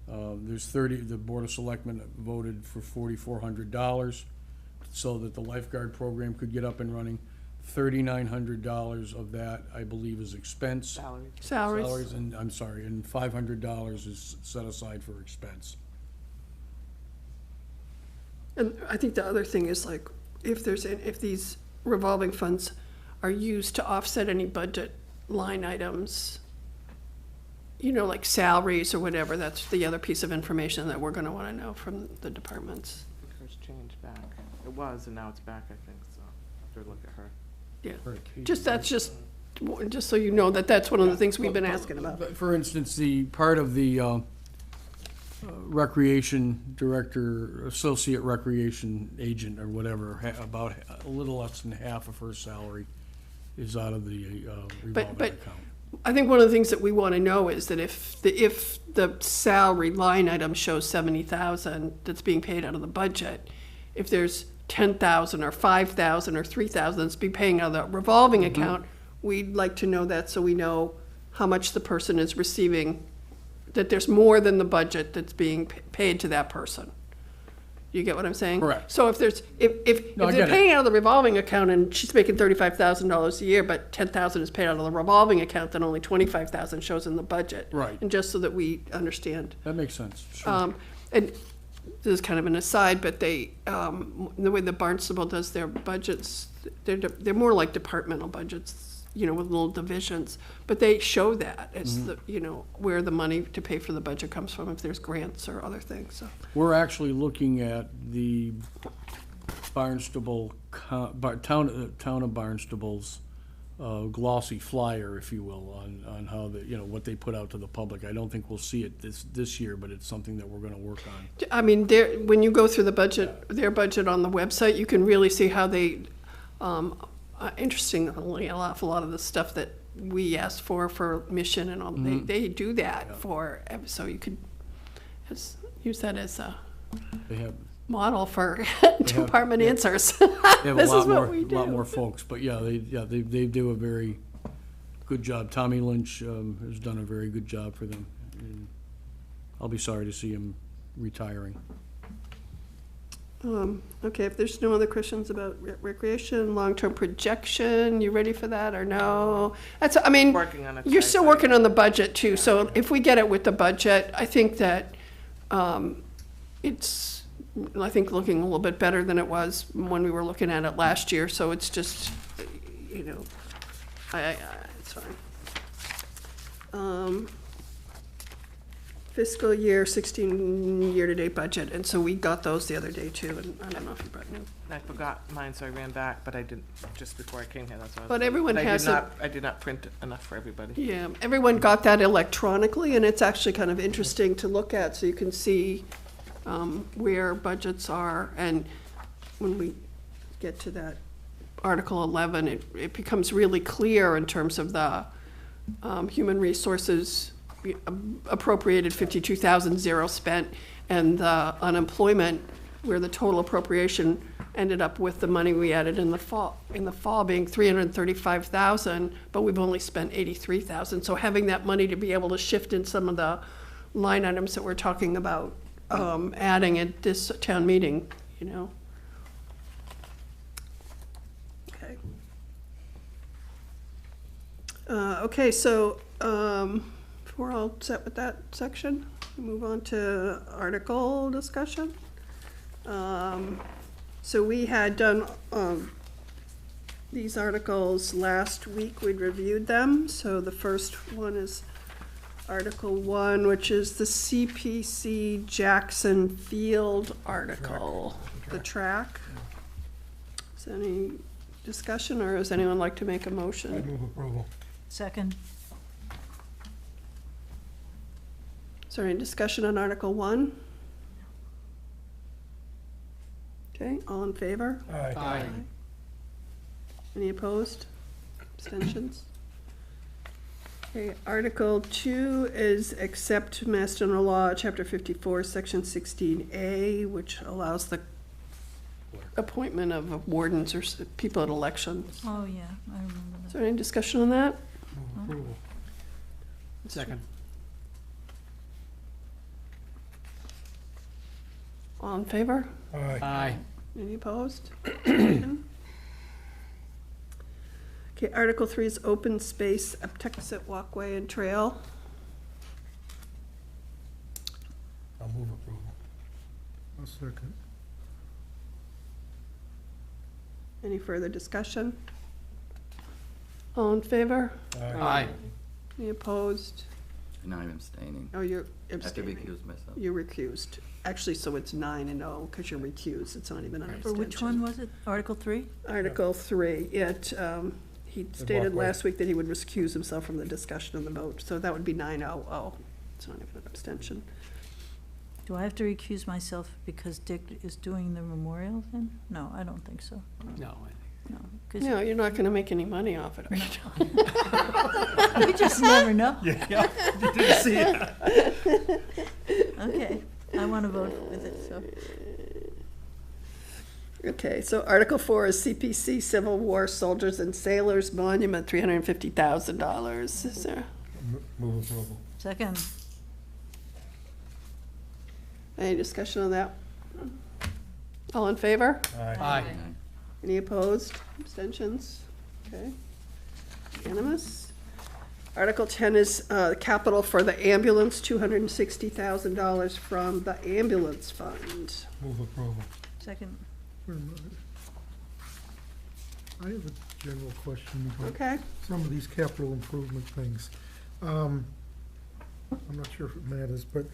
the Board of Selectmen voted for $4,400 so that the lifeguard program could get up and running. $3,900 of that, I believe, is expense. Salaries. Salaries. And, I'm sorry, and $500 is set aside for expense. And I think the other thing is like, if these revolving funds are used to offset any budget line items, you know, like salaries or whatever, that's the other piece of information that we're gonna wanna know from the departments. Hers changed back. It was, and now it's back, I think, so after look at her. Yeah, For occasion, just so you know that that's one of the things we've been asking about. But for instance, the part of the recreation director, associate recreation agent or whatever, about a little less than half of her salary is out of the revolving but- account. I think one of the things that we want to know is that if the salary line item shows 70,000 that's being paid out of the budget, if there's 10,000 or 5,000 or 3,000 that's being paying out of the revolving account, we'd like to know that so we know how much the person is receiving that there's more than the budget that's being paid to that person. You get what I'm saying? Correct. So if there's, if No, I they're get it. paying out of the revolving account and she's making $35,000 a year, but 10,000 is paid out of the revolving account, then only 25,000 shows in the budget. Right. And just so that we understand. That makes sense, sure. And this is kind of an aside, but they, the way the Barnstable does their budgets, they're more like departmental budgets, you know, with little divisions. But they show that as the, you know, where the money to pay for the budget comes from, if there's grants or other things, so. We're actually looking at the Barnstable, town of Barnstable's glossy flyer, if you will, on how the, you know, what they put out to the public. I don't think we'll see it this year, but it's something that we're gonna work on. I mean, when you go through the budget, their budget on the website, you can really see how they, interestingly, an awful lot of the stuff that we asked for mission and all, they do that for, so you could use that as a They have, model for department answers. they have a This is lot what more, we do. lot more folks, but yeah, they do a very good job. Tommy Lynch, has done a very good job for them. And I'll be sorry to see him retiring. Okay, if there's no other questions about recreation, long-term projection, you ready for that or no? That's, I mean, Working on it. you're still working on the budget too, so if we get it with the budget, I think that, it's, I think, looking a little bit better than it was when we were looking at it last year, so it's just, you know, it's fine. Fiscal year 16 year-to-date budget, and so we got those the other day too, and I don't know if you brought new. I forgot mine, so I ran back, but I didn't, just before I came here, that's why. But everyone I has did it. not, I did not print enough for everybody. Yeah, everyone got that electronically, and it's actually kind of interesting to look at, so you can see where budgets are, and when we get to that Article 11, it becomes really clear in terms of the human resources appropriated 52,000, zero spent, and the unemployment, where the total appropriation ended up with the money we added in the fall being 335,000, but we've only spent 83,000. So having that money to be able to shift in some of the line items that we're talking about adding at this town meeting, you know. Okay. Okay, so we're all set with that section. Move on to article discussion. So we had done these articles last week. We'd reviewed them. So the first one is Article 1, which is the CPC Jackson Field article. The track. Is there any discussion, or does anyone like to make a motion? I move approval. Second. Is there any discussion on Article 1? Okay, all in favor? Aye. Any opposed? Abstentions? Okay, Article 2 is accept Mass General Law, Chapter 54, Section 16A, which allows the appointment of wardens or people at elections. Oh, yeah, I remember Is that. there any discussion on that? Move approval. Second. All in favor? Aye. Aye. Any opposed? Okay, Article 3 is open space, Uptuxet Walkway and Trail. I'll move approval. I'll second. Any further discussion? All in favor? Aye. Any opposed? And I'm abstaining. Oh, you're I have to abstaining. recuse myself. You're recused. Actually, so it's 9-0, because you're recused. It's not even an For abstention. which one was it? Article 3? Article 3, he stated walkway. last week that he would recuse himself from the discussion of the vote, so that would be 9-0. It's not even an abstention. Do I have to recuse myself because Dick is doing the memorial then? No, I don't think so. No, No, 'cause No, you're not gonna make any money off it, are you? you just never know. Yeah, you didn't see it. Okay, I want to vote with it, so. Okay, so Article 4 is CPC Civil War Soldiers and Sailors Monument, $350,000. Is there Move approval. Second. Any discussion on that? All in favor? Aye. Any opposed? Abstentions? Okay. Unanimous. Article 10 is capital for the ambulance, $260,000 from the ambulance fund. Move approval. Second. Wait a minute. I have a general question about Okay? some of these capital improvement things. I'm not sure if it matters, but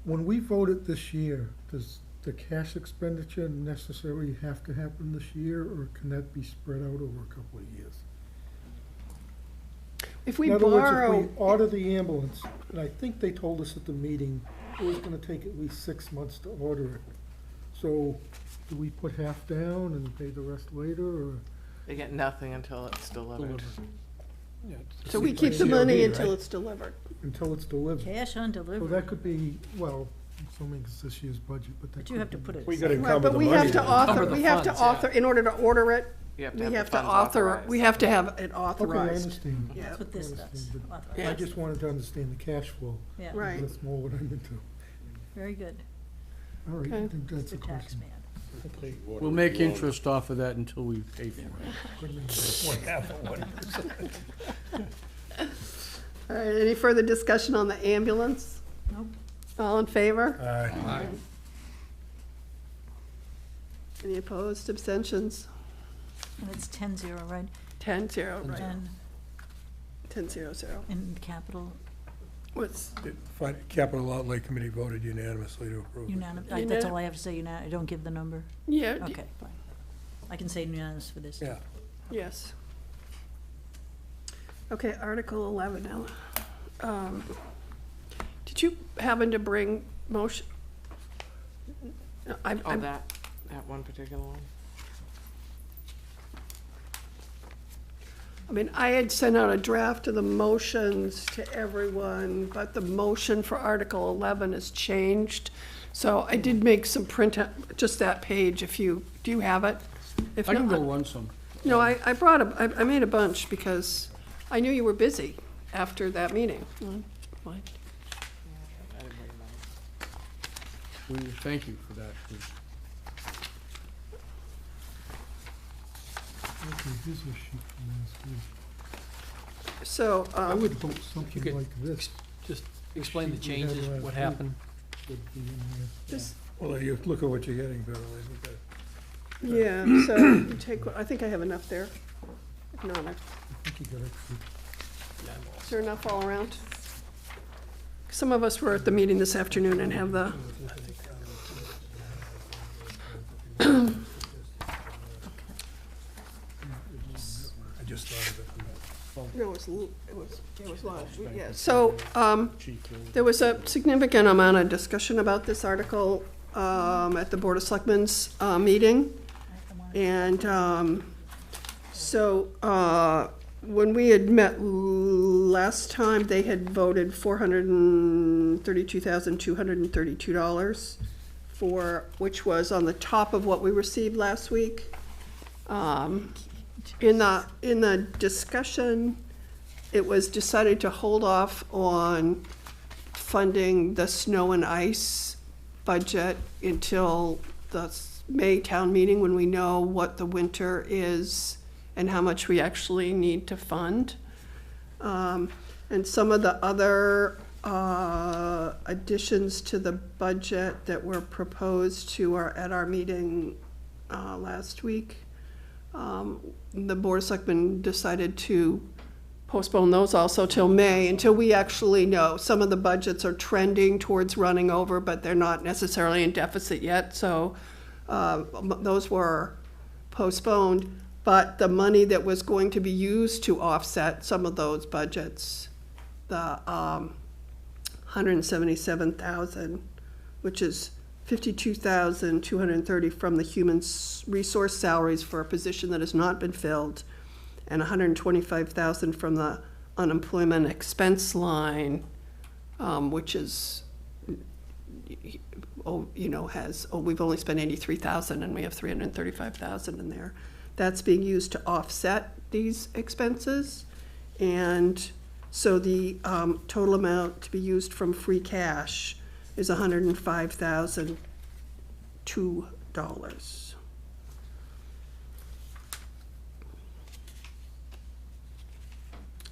when we voted this year, does the cash expenditure necessarily have to happen this year, or can that be spread out over a couple of years? If we In other words, if borrow, we order the ambulance, and I think they told us at the meeting, it was gonna take at least 6 months to order it. So, do we put half down and pay the rest later, or? They get nothing until it's delivered. Yeah, it's so we like keep the COD, money right? until it's delivered. Until it's delivered? Cash on So delivery. that could be, well, assuming it's this year's budget, but that But could you have to be- put it. We gotta Right, cover but the we money. have to then. author, Cover the we have to funds, yeah. author, in order to order it, You have to we have the have to funds author, authorized. we have to have it Okay, I authorized. understand. Yeah. That's what this does. Understand, but Authorize. Yeah. I Yes. just wanted to understand the cash flow. Yeah, Right. That's more what I'm into. very good. All right, Okay. I think that's The a tax question. man. We'll make interest off of that until we pay for it. One half of 1%. All right, any further discussion on the ambulance? Nope. All in favor? Aye. Any opposed, abstentions? And it's 10-0, right? 10-0, right, And 10-0-0. in capital, What's, Capital Outlay Committee voted unanimously to approve it. unanimous, that's all I have to say, I don't give the number. yeah, Okay, fine. I can say unanimous for this. Yeah. yes. Okay, Article 11 now. Did you happen to bring motion? Oh, that one particular one? I mean, I had sent out a draft of the motions to everyone, but the motion for Article 11 has changed. So I did make some print, just that page, if you, do you have it? If I can not- go run some. No, I brought I made a bunch because I knew you were busy after that meeting. Fine. I didn't bring mine. Thank you for that. 'cause Okay, here's a sheet from last week. So, I would hope could something like this Just explain the Sheet we had changes, last what week. happened. would be in here. just, Well, you look at what you're getting, Beverly. yeah, so you take, I think I have enough there. If not, I think you got extra. is there enough all around? Some of us were at the meeting this afternoon and have the, I just thought of it. no, it was last week, yeah. So, there was a significant amount of discussion about this article, at the Board of Selectmen's, meeting. And, when we had met last time, they had voted $432,232 for, which was on the top of what we received last week. In the discussion, it was decided to hold off on funding the snow and ice budget until the May town meeting, when we know what the winter is and how much we actually need to fund. And some of the other additions to the budget that were proposed at our meeting last week, the Board of Selectmen decided to postpone those also till May, until we actually know. Some of the budgets are trending towards running over, but they're not necessarily in deficit yet, so those were postponed. But the money that was going to be used to offset some of those budgets, the $177,000, which is $52,230 from the human resource salaries for a position that has not been filled, and $125,000 from the unemployment expense line, which is, we've only spent $83,000 and we have $335,000 in there. That's being used to offset these expenses. And so the total amount to be used from free cash is $105,002.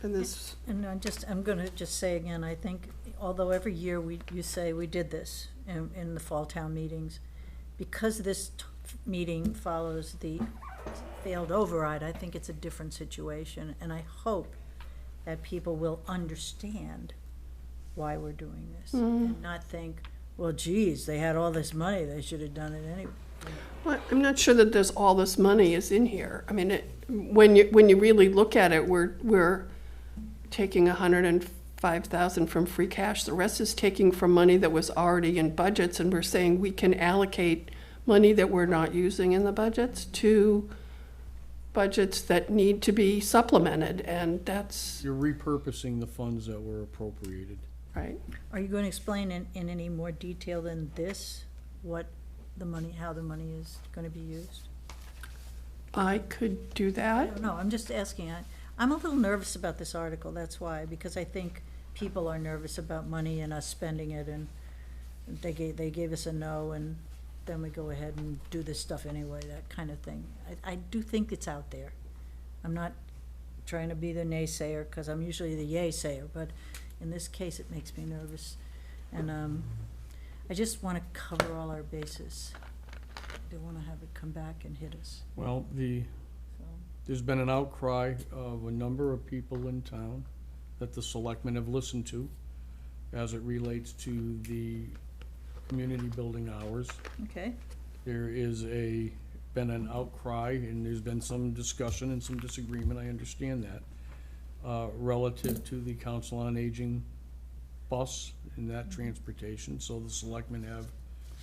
And this, And I'm gonna just say again, I think, although every year you say we did this in the fall town meetings, because this meeting follows the failed override, I think it's a different situation, and I hope that people will understand why we're doing this, and not think, well, geez, they had all this money, they should have done it anyway. well, I'm not sure that there's all this money is in here. I mean, when you really look at it, we're taking 105,000 from free cash. The rest is taking from money that was already in budgets, and we're saying we can allocate money that we're not using in the budgets to budgets that need to be supplemented, and that's, You're repurposing the funds that were appropriated. right. Are you going to explain in any more detail than this, what the money, how the money is gonna be used? I could do I that. don't know, I'm just asking. I'm a little nervous about this article, that's why, because I think people are nervous about money and us spending it, and they gave us a no, and then we go ahead and do this stuff anyway, that kind of thing. I do think it's out there. I'm not trying to be the naysayer, because I'm usually the yay-sayer, but in this case, it makes me nervous. And I just want to cover all our bases. I don't want to have it come back and hit us, Well, so. there's been an outcry of a number of people in town that the selectmen have listened to as it relates to the community building hours. Okay, There is been an outcry, and there's been some discussion and some disagreement, I understand that, relative to the Council on Aging bus and that transportation, so the selectmen have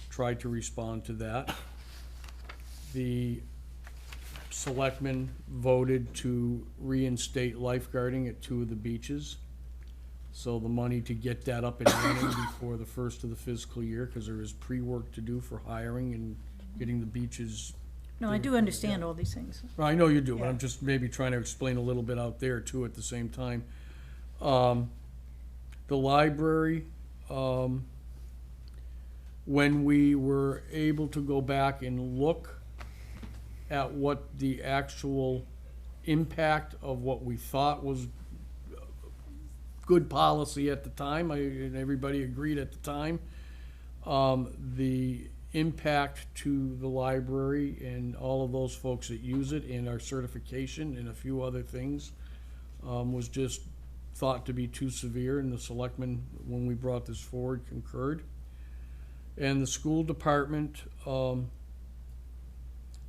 tried to respond to that. The selectmen voted to reinstate lifeguarding at 2 of the beaches. So the money to get that up and running before the first of the fiscal year, because there is pre-work to do for hiring and getting the beaches. no, I do understand all these things. Well, I know you do, but Yeah. I'm just maybe trying to explain a little bit out there too at the same time. The library, when we were able to go back and look at what the actual impact of what we thought was good policy at the time, and everybody agreed at the time, the impact to the library and all of those folks that use it and our certification and a few other things was just thought to be too severe, and the selectmen, when we brought this forward, concurred. And the school department,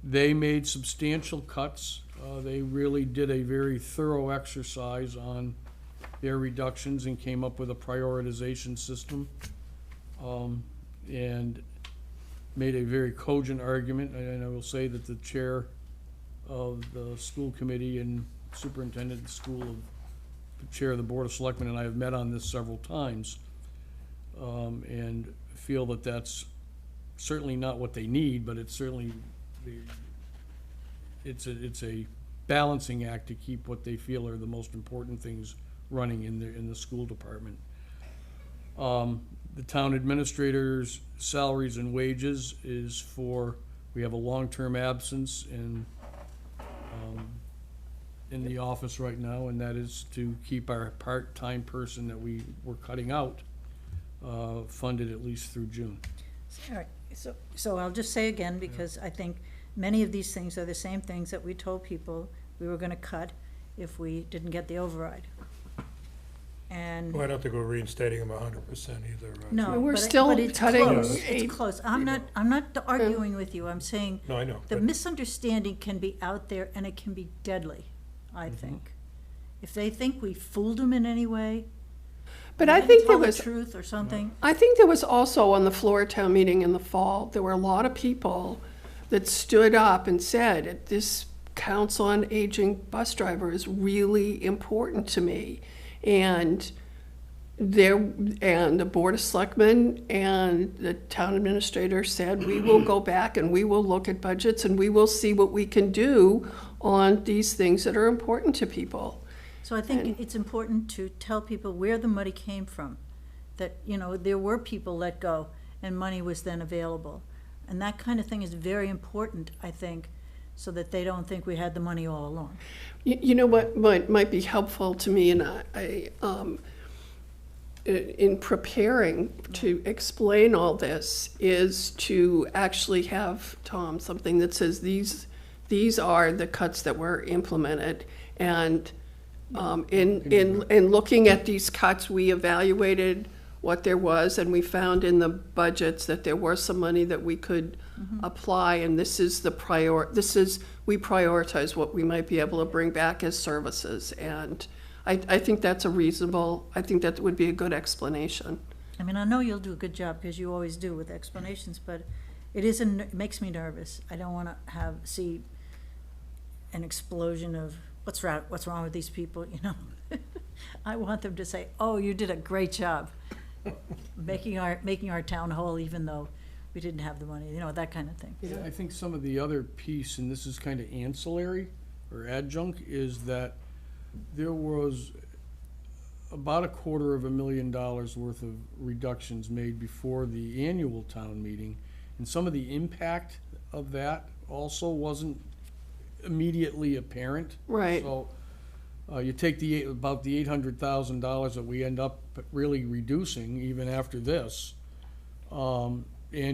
they made substantial cuts. They really did a very thorough exercise on their reductions and came up with a prioritization system, and made a very cogent argument. And I will say that the chair of the school committee and superintendent of the school, the chair of the Board of Selectmen, and I have met on this several times, and feel that that's certainly not what they need, but it's certainly, it's a balancing act to keep what they feel are the most important things running in the school department. The town administrator's salaries and wages is for, we have a long-term absence in the office right now, and that is to keep our part-time person that we were cutting out funded at least through June. All right, so I'll just say again, because I think many of these things are the same things that we told people we were gonna cut if we didn't get the override. And, Well, I don't think we're reinstating them 100% either. no, We're but still it's cutting close. eight- It's close. I'm not arguing with you. I'm saying No, I know. the but- misunderstanding can be out there and it can be deadly, I think. If they think we fooled them in any way, But I didn't think there tell the was, truth or something. I think there was also on the floor town meeting in the fall, there were a lot of people that stood up and said, this Council on Aging bus driver is really important to me. And the Board of Selectmen and the town administrator said, we will go back and we will look at budgets and we will see what we can do on these things that are important to people. So I think it's important to tell people where the money came from. that, you know, there were people let go and money was then available. And that kind of thing is very important, I think, so that they don't think we had the money all along. You know what might be helpful to me, and in preparing to explain all this, is to actually have, Tom, something that says these are the cuts that were implemented. And in looking at these cuts, we evaluated what there was, and we found in the budgets that there was some money that we could apply, and this is we prioritize what we might be able to bring back as services. And I think that's I think that would be a good explanation. I mean, I know you'll do a good job, because you always do with explanations, but it makes me nervous. I don't want to see an explosion of what's wrong with these people, you know? I want them to say, oh, you did a great job making our town whole, even though we didn't have the money, you know, that kind of thing. Yeah, I think some of the other piece, and this is kind of ancillary or adjunct, is that there was about $250,000 worth of reductions made before the annual town meeting, and some of the impact of that also wasn't immediately apparent. Right. So you take about the $800,000 that we end up really reducing even after this, and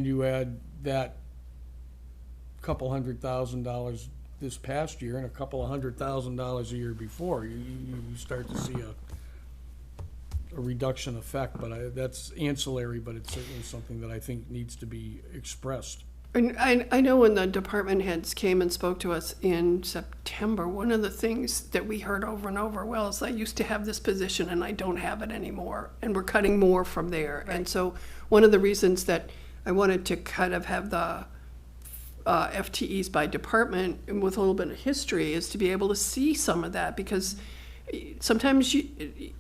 you add that couple $100,000 this past year and a couple of $100,000 a year before, you start to see a reduction effect. But that's ancillary, but it's certainly something that I think needs to be expressed. And I know when the department heads came and spoke to us in September, one of the things that we heard over and over, well, is I used to have this position and I don't have it anymore, and we're cutting more from there. Right. And so one of the reasons that I wanted to kind of have the FTEs by department and with a little bit of history is to be able to see some of that, because sometimes you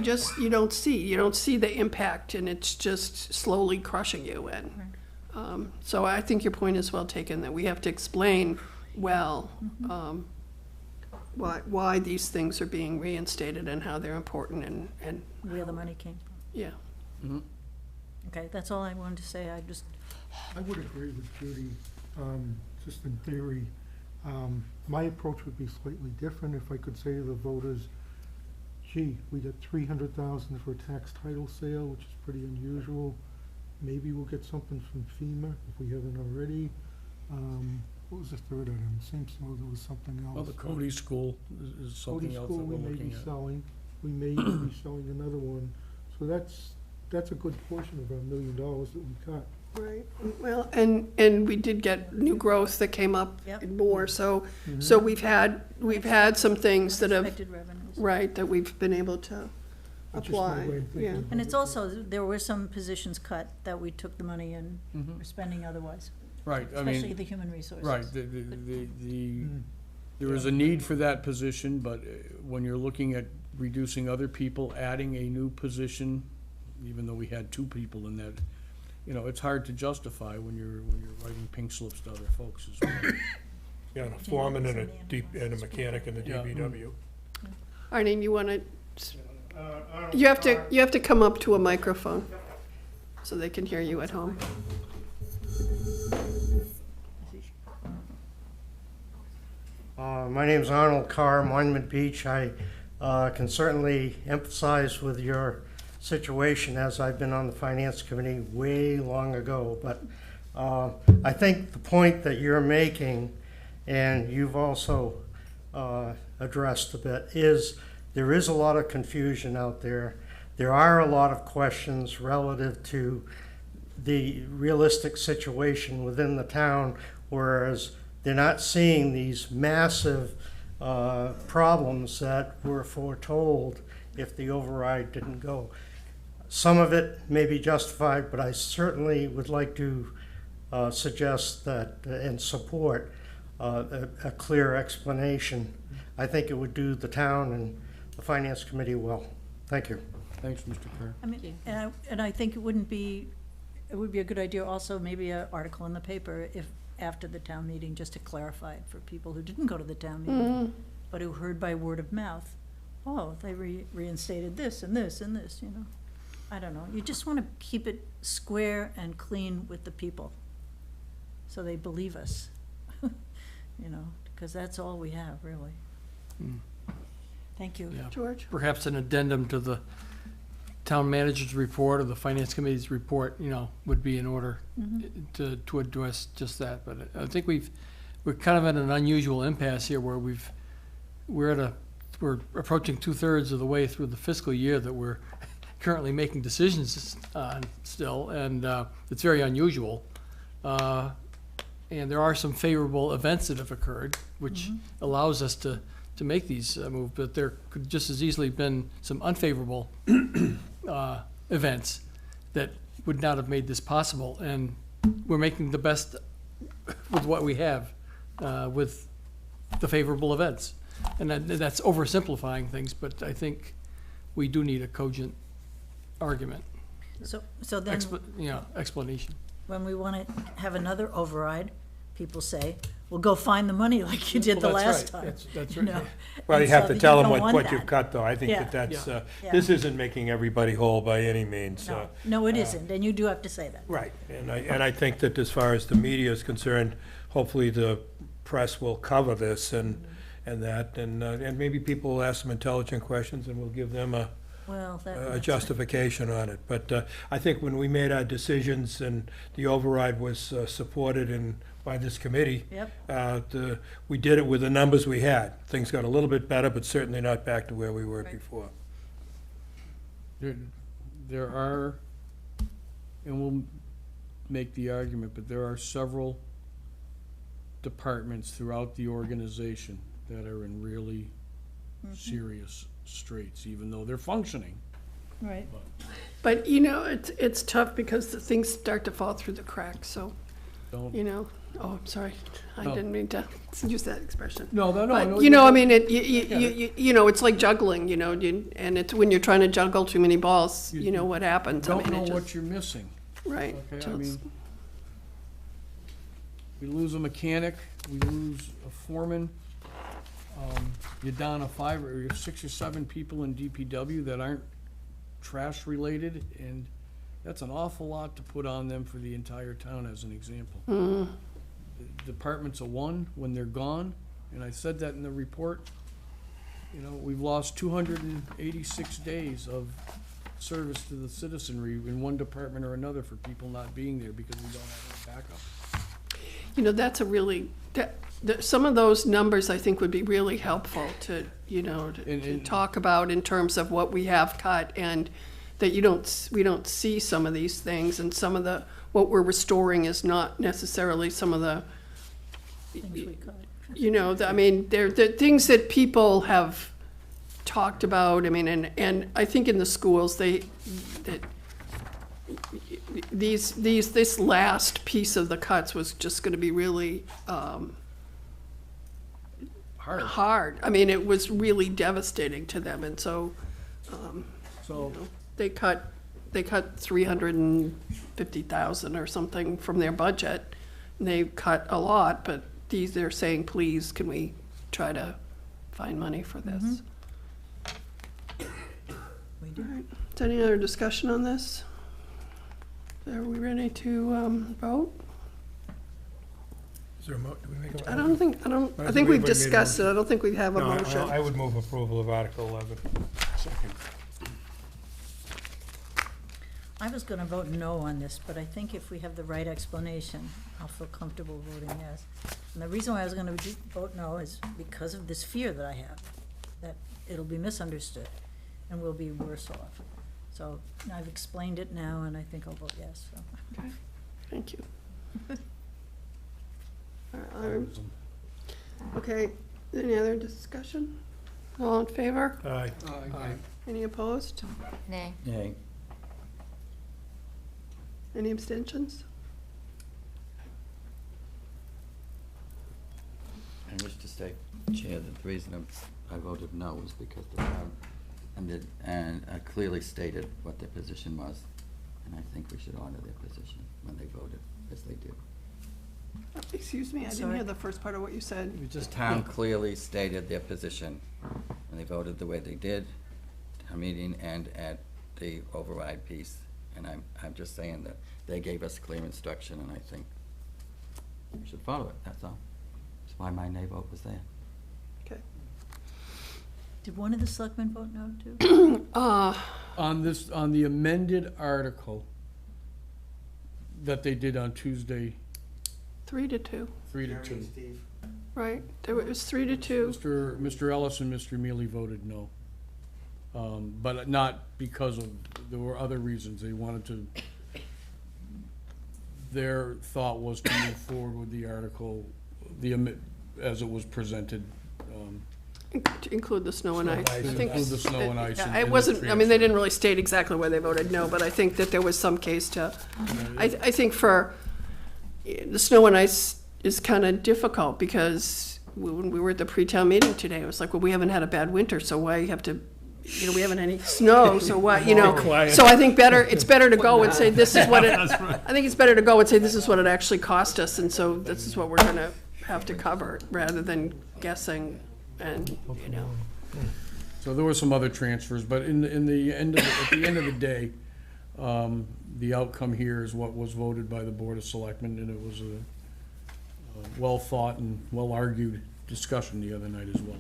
don't see the impact, and it's just slowly crushing you. And so I think your point is well taken, that we have to explain well why these things are being reinstated and how they're important and Where the money came from. Yeah. Mm-hmm. Okay, that's all I wanted to say. I would agree with Judy, just in theory. My approach would be slightly different if I could say to the voters, gee, we got $300,000 for a tax title sale, which is pretty unusual. Maybe we'll get something from FEMA if we haven't already. What was the third item? Seems though there was something else. Well, the Cody School is something Cody else School that we're we may looking be at. selling. We may even be selling another one. So that's a good portion of our $1 million that we cut. Right. Well, and we did get new growth that came up Yep. more. So so we've had some things that have, Unexpected revenues. right, that we've been able to That's just my apply. way of thinking Yeah. about And it's it. also, there were some positions cut that we took the money and Mhm. were spending otherwise, Right, I especially mean, the human resources. right, there is a need for that position, but when you're looking at reducing other people, adding a new position, even though we had 2 people in that, you know, it's hard to justify when you're writing pink slips to other folks as well. Yeah, and a foreman and a mechanic in the Yeah. DPW. Arnie, you want to, you have to come up to a microphone so they can hear you at home. My name's Arnold Carr, Monument Beach. I can certainly emphasize with your situation, as I've been on the Finance Committee way long ago, but I think the point that you're making, and you've also addressed a bit, is there is a lot of confusion out there. There are a lot of questions relative to the realistic situation within the town, whereas they're not seeing these massive problems that were foretold if the override didn't go. Some of it may be justified, but I certainly would like to suggest that and support a clear explanation. I think it would do the town and the Finance Committee well. Thank you. Thanks, Mr. Kerr. I mean, and I think it would be a good idea also, maybe an article in the paper if, after the town meeting, just to clarify it for people who didn't go to the town meeting, but who heard by word of mouth, oh, they reinstated this and this and this, you know. I don't know, you just want to keep it square and clean with the people, so they believe us, you know, because that's all we have, really. Thank you. Yeah. George? Perhaps an addendum to the town manager's report or the finance committee's report, you know, would be in order to address just that. But I think we're kind of at an unusual impasse here where we're approaching 2/3 of the way through the fiscal year that we're currently making decisions on still, and it's very unusual. And there are some favorable events that have occurred, which allows us to make these moves, but there could just as easily been some unfavorable events that would not have made this possible, and we're making the best with what we have with the favorable events. And that's oversimplifying things, but I think we do need a cogent argument, So then, explanation. when we want to have another override, people say, well, go find the money like you did the Well, last that's time. right. That's you right. know? Well, you And have so to you tell them don't want what you've that. cut, though. I think Yeah. that's, Yeah. this isn't making everybody whole by any means. No, it isn't, and you do have to say that. Right, and I think that as far as the media is concerned, hopefully the press will cover this and that, and maybe people will ask some intelligent questions, and we'll give them a Well, a justification on it. But I think when we made our decisions and the override was supported by this committee, Yep. we did it with the numbers we had. Things got a little bit better, but certainly not back to where we were Right. before. There are, and we'll make the argument, but there are several departments throughout the organization that are in really serious straits, even though they're functioning. Right. But, you know, it's tough because the things start to fall through the cracks, so, Don't, you know, oh, I'm sorry, I No. didn't mean to use that expression. no, But, you know, I mean, you know, it's like juggling, you know, and it's when you're trying to juggle too many balls, you know what happens. I don't mean, know it what just, you're missing. right. Okay, I just- mean, we lose a mechanic, we lose a foreman. You're down to 5 or 6 or 7 people in DPW that aren't trash related, and that's an awful lot to put on them for the entire town, as an example. The department's a 1 when they're gone, and I said that in the report. You know, we've lost 286 days of service to the citizenry in one department or another for people not being there because we don't have any backup. You know, that's a really, some of those numbers I think would be really helpful to, you know, to And- talk about in terms of what we have cut, and that we don't see some of these things, and some of what we're restoring is not necessarily some of the, Things we could. you know, I mean, they're things that people have talked about. I mean, and I think in the schools, this last piece of the cuts was just gonna be really, hard. I mean, it was really devastating to them, and so, So, they cut 350,000 or something from their budget. And they cut a lot, but they're saying, please, can we try to find money for this? We do. All right. Is there any other discussion on this? Are we ready to vote? Is there a do we make a? I don't think, I think think we've everybody made a discussed it. I don't think we have a No, motion. I would move approval of Article 11. Second. I was gonna vote no on this, but I think if we have the right explanation, I'll feel comfortable voting yes. And the reason why I was gonna vote no is because of this fear that I have, that it'll be misunderstood and we'll be worse off. So I've explained it now, and I think I'll vote yes, so. Okay, thank you. All right, okay, any other discussion? All in favor? Aye. Any opposed? Nay. Yay. Any abstentions? I wish to state, Chair, that the reason I voted no was because the town and clearly stated what their position was. And I think we should honor their position when they voted, as they did. Excuse me, I didn't Sorry. hear the first part of what you said. We The just, town clearly stated their position when they voted the way they did, town meeting and at the override piece. And I'm just saying that they gave us clear instruction, and I think we should follow it, that's all. That's why my nay vote was there. Okay. Did one of the selectmen vote no too? On the amended article that they did on Tuesday, 3-2, 3-2. right? There was 3-2. Mr. Ellis and Mr. Mealy voted no. But not because of, there were other reasons. They wanted to, their thought was to move forward with the article, as it was presented. To include the snow and ice. I To think include the snow and ice. Yeah, in it the wasn't, I mean, transfer. they didn't really state exactly why they voted no, but I think that there was some case to, I think for, the snow and ice is kind of difficult because when we were at the pre-town meeting today, it was like, well, we haven't had a bad winter, so why you have to, you know, we haven't had any snow, so what, you know? So I think it's better to go and say, this is what it, I think it's better to go and say, this is what it actually cost us, and so this is what we're gonna have to cover, rather than guessing and, you know. So there were some other transfers, but at the end of the day, the outcome here is what was voted by the Board of Selectmen, and it was a well-thought and well-argued discussion the other night as well.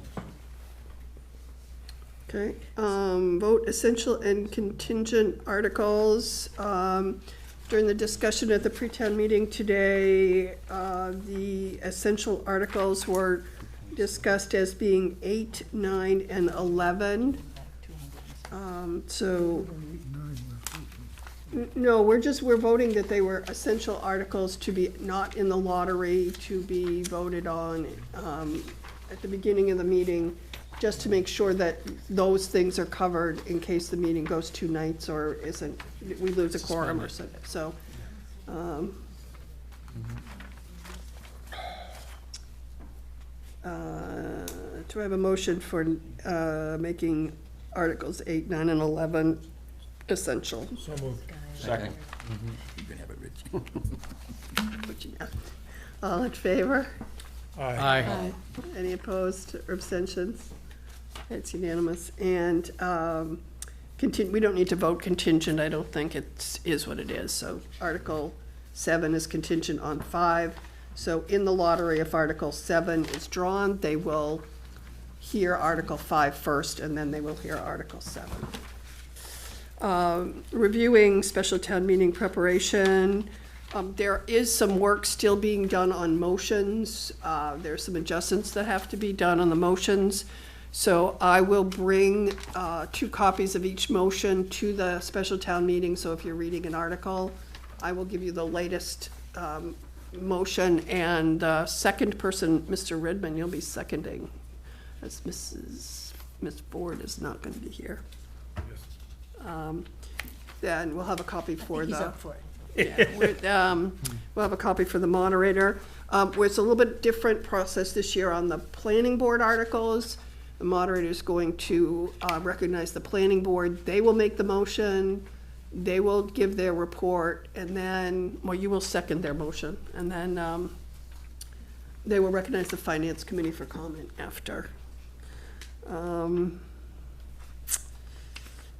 Okay, vote essential and contingent articles. During the discussion at the pre-town meeting today, the essential articles were discussed as being 8, 9, and 11. No, we're voting that they were essential articles to be not in the lottery, to be voted on at the beginning of the meeting, just to make sure that those things are covered in case the meeting goes 2 nights or isn't, we lose a quorum or something, so. Do I have a motion for making Articles 8, 9, and 11 essential? So moved. Second. You can have it, Rich. All in favor? Aye. Any opposed or abstentions? It's unanimous. And we don't need to vote contingent, I don't think. It is what it is. So Article 7 is contingent on 5. So in the lottery, if Article 7 is drawn, they will hear Article 5 first, and then they will hear Article 7. Reviewing special town meeting preparation. There is some work still being done on motions. There's some adjustments that have to be done on the motions. So I will bring 2 copies of each motion to the special town meeting. So if you're reading an article, I will give you the latest motion, and second person, Mr. Redmond, you'll be seconding, as Miss Ford is not going to be here. Then we'll have a copy for the. We'll have a copy for the moderator. It's a little bit different process this year on the planning board articles. The moderator is going to recognize the planning board. They will make the motion. They will give their report, and then, well, you will second their motion, and then they will recognize the finance committee for comment after.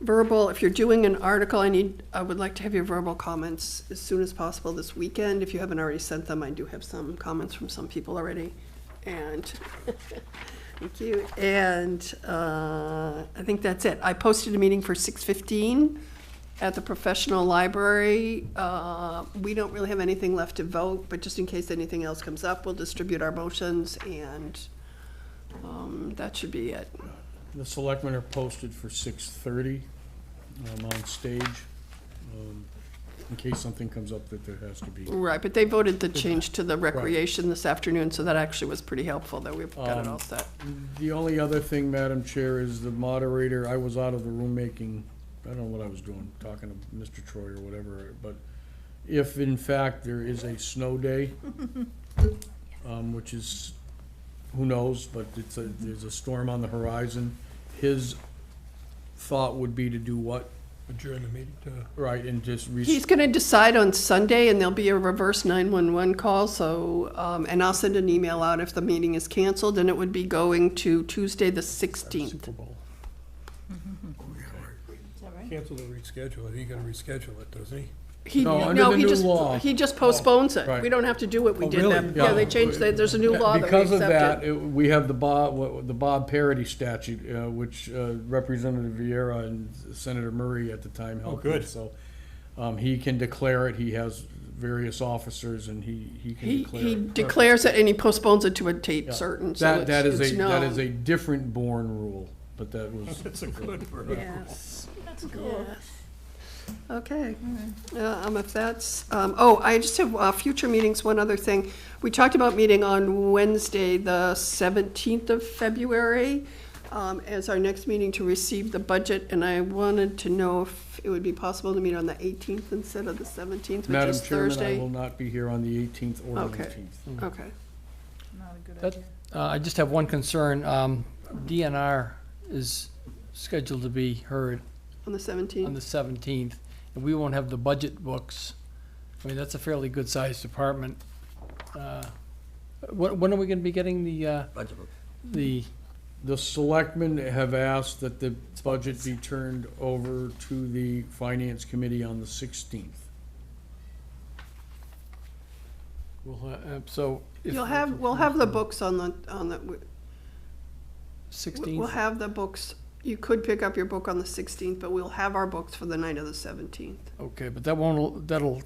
Verbal, if you're doing an article, I would like to have your verbal comments as soon as possible this weekend. If you haven't already sent them, I do have some comments from some people already, and thank you. And I think that's it. I posted a meeting for 6:15 at the professional library. We don't really have anything left to vote, but just in case anything else comes up, we'll distribute our motions, and that should be it. The selectmen are posted for 6:30 on stage, in case something comes up that there has to be. Right, but they voted the change to the recreation this afternoon, so that actually was pretty helpful, that we've got it all set. The only other thing, Madam Chair, is the moderator, I was out of the room making, I don't know what I was doing, talking to Mr. Troy or whatever, but if in fact there is a snow day, which is, who knows, but there's a storm on the horizon, his thought would be to do what? Adjourn the meeting to. Right, and just. He's gonna decide on Sunday, and there'll be a reverse 911 call, so, and I'll send an email out if the meeting is canceled, and it would be going to Tuesday, the 16th. Super Bowl. Is that right? Cancel the reschedule, he can reschedule it, doesn't he? No, under the new law. He just postpones it. Right. We don't have to do what we Oh, did really? then. Yeah, they changed, there's a new law that we Because of that, accepted. we have the Bob parity statute, which Representative Vieira and Senator Murray at the time helped good. with. So he can declare it, he has various officers, and he can declare it. He declares it and he postpones it to a date Yeah. certain, so That, it's that is known. that is a different Bourne rule, but that was. That's a good word. Yes. Yes. Okay. If that's, I just have future meetings, one other thing. We talked about meeting on Wednesday, the 17th of February, as our next meeting to receive the budget, and I wanted to know if it would be possible to meet on the 18th instead of the 17th, which Madam is Chairman, I Thursday. will not be here on the 18th or Okay. 19th. Okay. Not a good That- idea. I just have one concern. DNR is scheduled to be heard On the 17th? on the 17th, and we won't have the budget books. I mean, that's a fairly good-sized department. When are we gonna be getting Budget book. the, The selectmen have asked that the budget be turned over to the Finance Committee on the 16th. so? if- We'll have the books on the, we'll 16th? have the books. You could pick up your book on the 16th, but we'll have our books for the night of the 17th. Okay, but that'll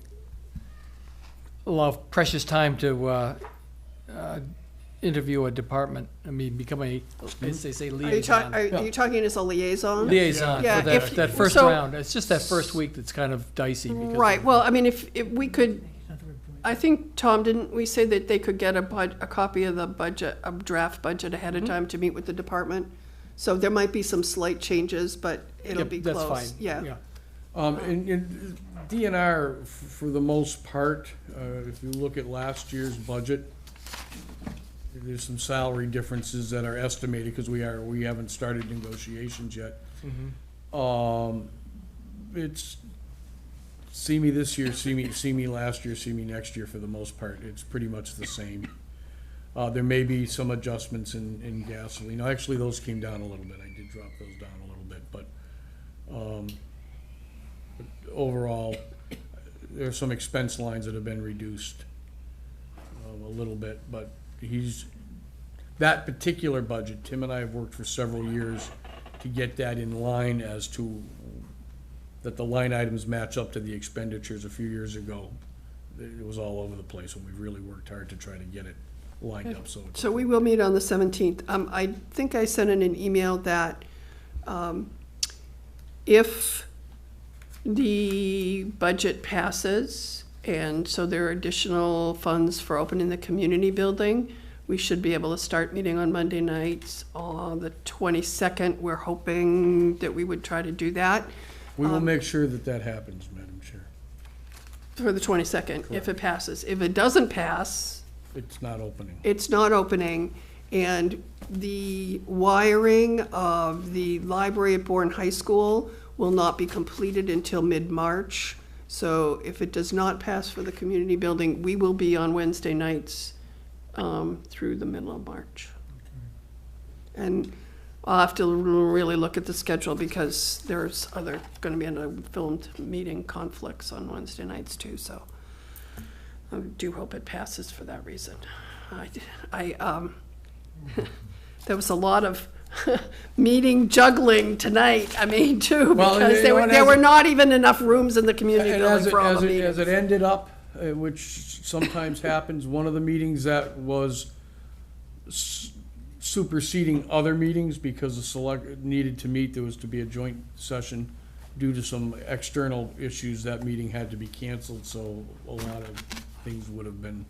allow precious time to interview a department, I mean, become a, as they say, Are you liaison. are you talking as a liaison? Liaison Yeah, for if- that first so- round. It's just that first week that's kind of dicey because. Right, well, I mean, if we could, I think, Tom, didn't we say that they could get a copy of the budget, a draft budget ahead of time to meet with the department? So there might be some slight changes, but it'll Yep, be that's close. fine. Yeah. And DNR, for the most part, if you look at last year's budget, there's some salary differences that are estimated, because we haven't started negotiations yet. It's, see me this year, see me last year, see me next year, for the most part. It's pretty much the same. There may be some adjustments in gasoline. Actually, those came down a little bit. I did drop those down a little bit, but overall, there are some expense lines that have been reduced a little bit, but that particular budget, Tim and I have worked for several years to get that in line as to, that the line items match up to the expenditures. A few years ago, it was all over the place, and we've really worked hard to try to get it lined up, so. So we will meet on the 17th. I think I sent in an email that if the budget passes, and so there are additional funds for opening the community building, we should be able to start meeting on Monday nights on the 22nd. We're hoping that we would try to do that We will make sure that that happens, Madam Chair. for the 22nd, if it passes. If it doesn't pass, It's not opening. it's not opening, and the wiring of the library at Bourne High School will not be completed until mid-March. So if it does not pass for the community building, we will be on Wednesday nights through the middle of March. And I'll have to really look at the schedule, because there's gonna be a filmed meeting conflicts on Wednesday nights too, so I do hope it passes for that reason. There was a lot of meeting juggling tonight, I mean, too, Well, because you know, and there as were it- not even enough rooms in the community And building for all the as it meetings. ended up, which sometimes happens, one of the meetings that was superseding other meetings because the select needed to meet, there was to be a joint session due to some external issues, that meeting had to be canceled, so a lot of things would have been,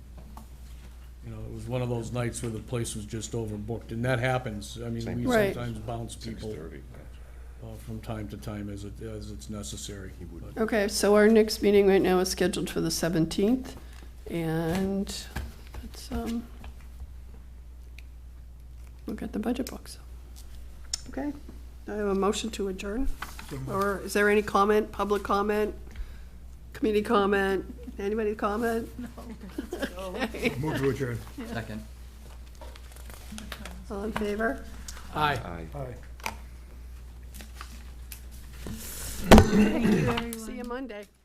you know, it was one of those nights where the place was just overbooked, and that happens. I mean, we Right. sometimes bounce people from time to time as it's necessary. But- Okay, so our next meeting right now is scheduled for the 17th, and it's, look at the budget books. Okay, I have a motion to adjourn, or is there any comment, public comment, committee comment, anybody comment? Move to adjourn. Second. All in favor? Aye. Aye. See you Monday.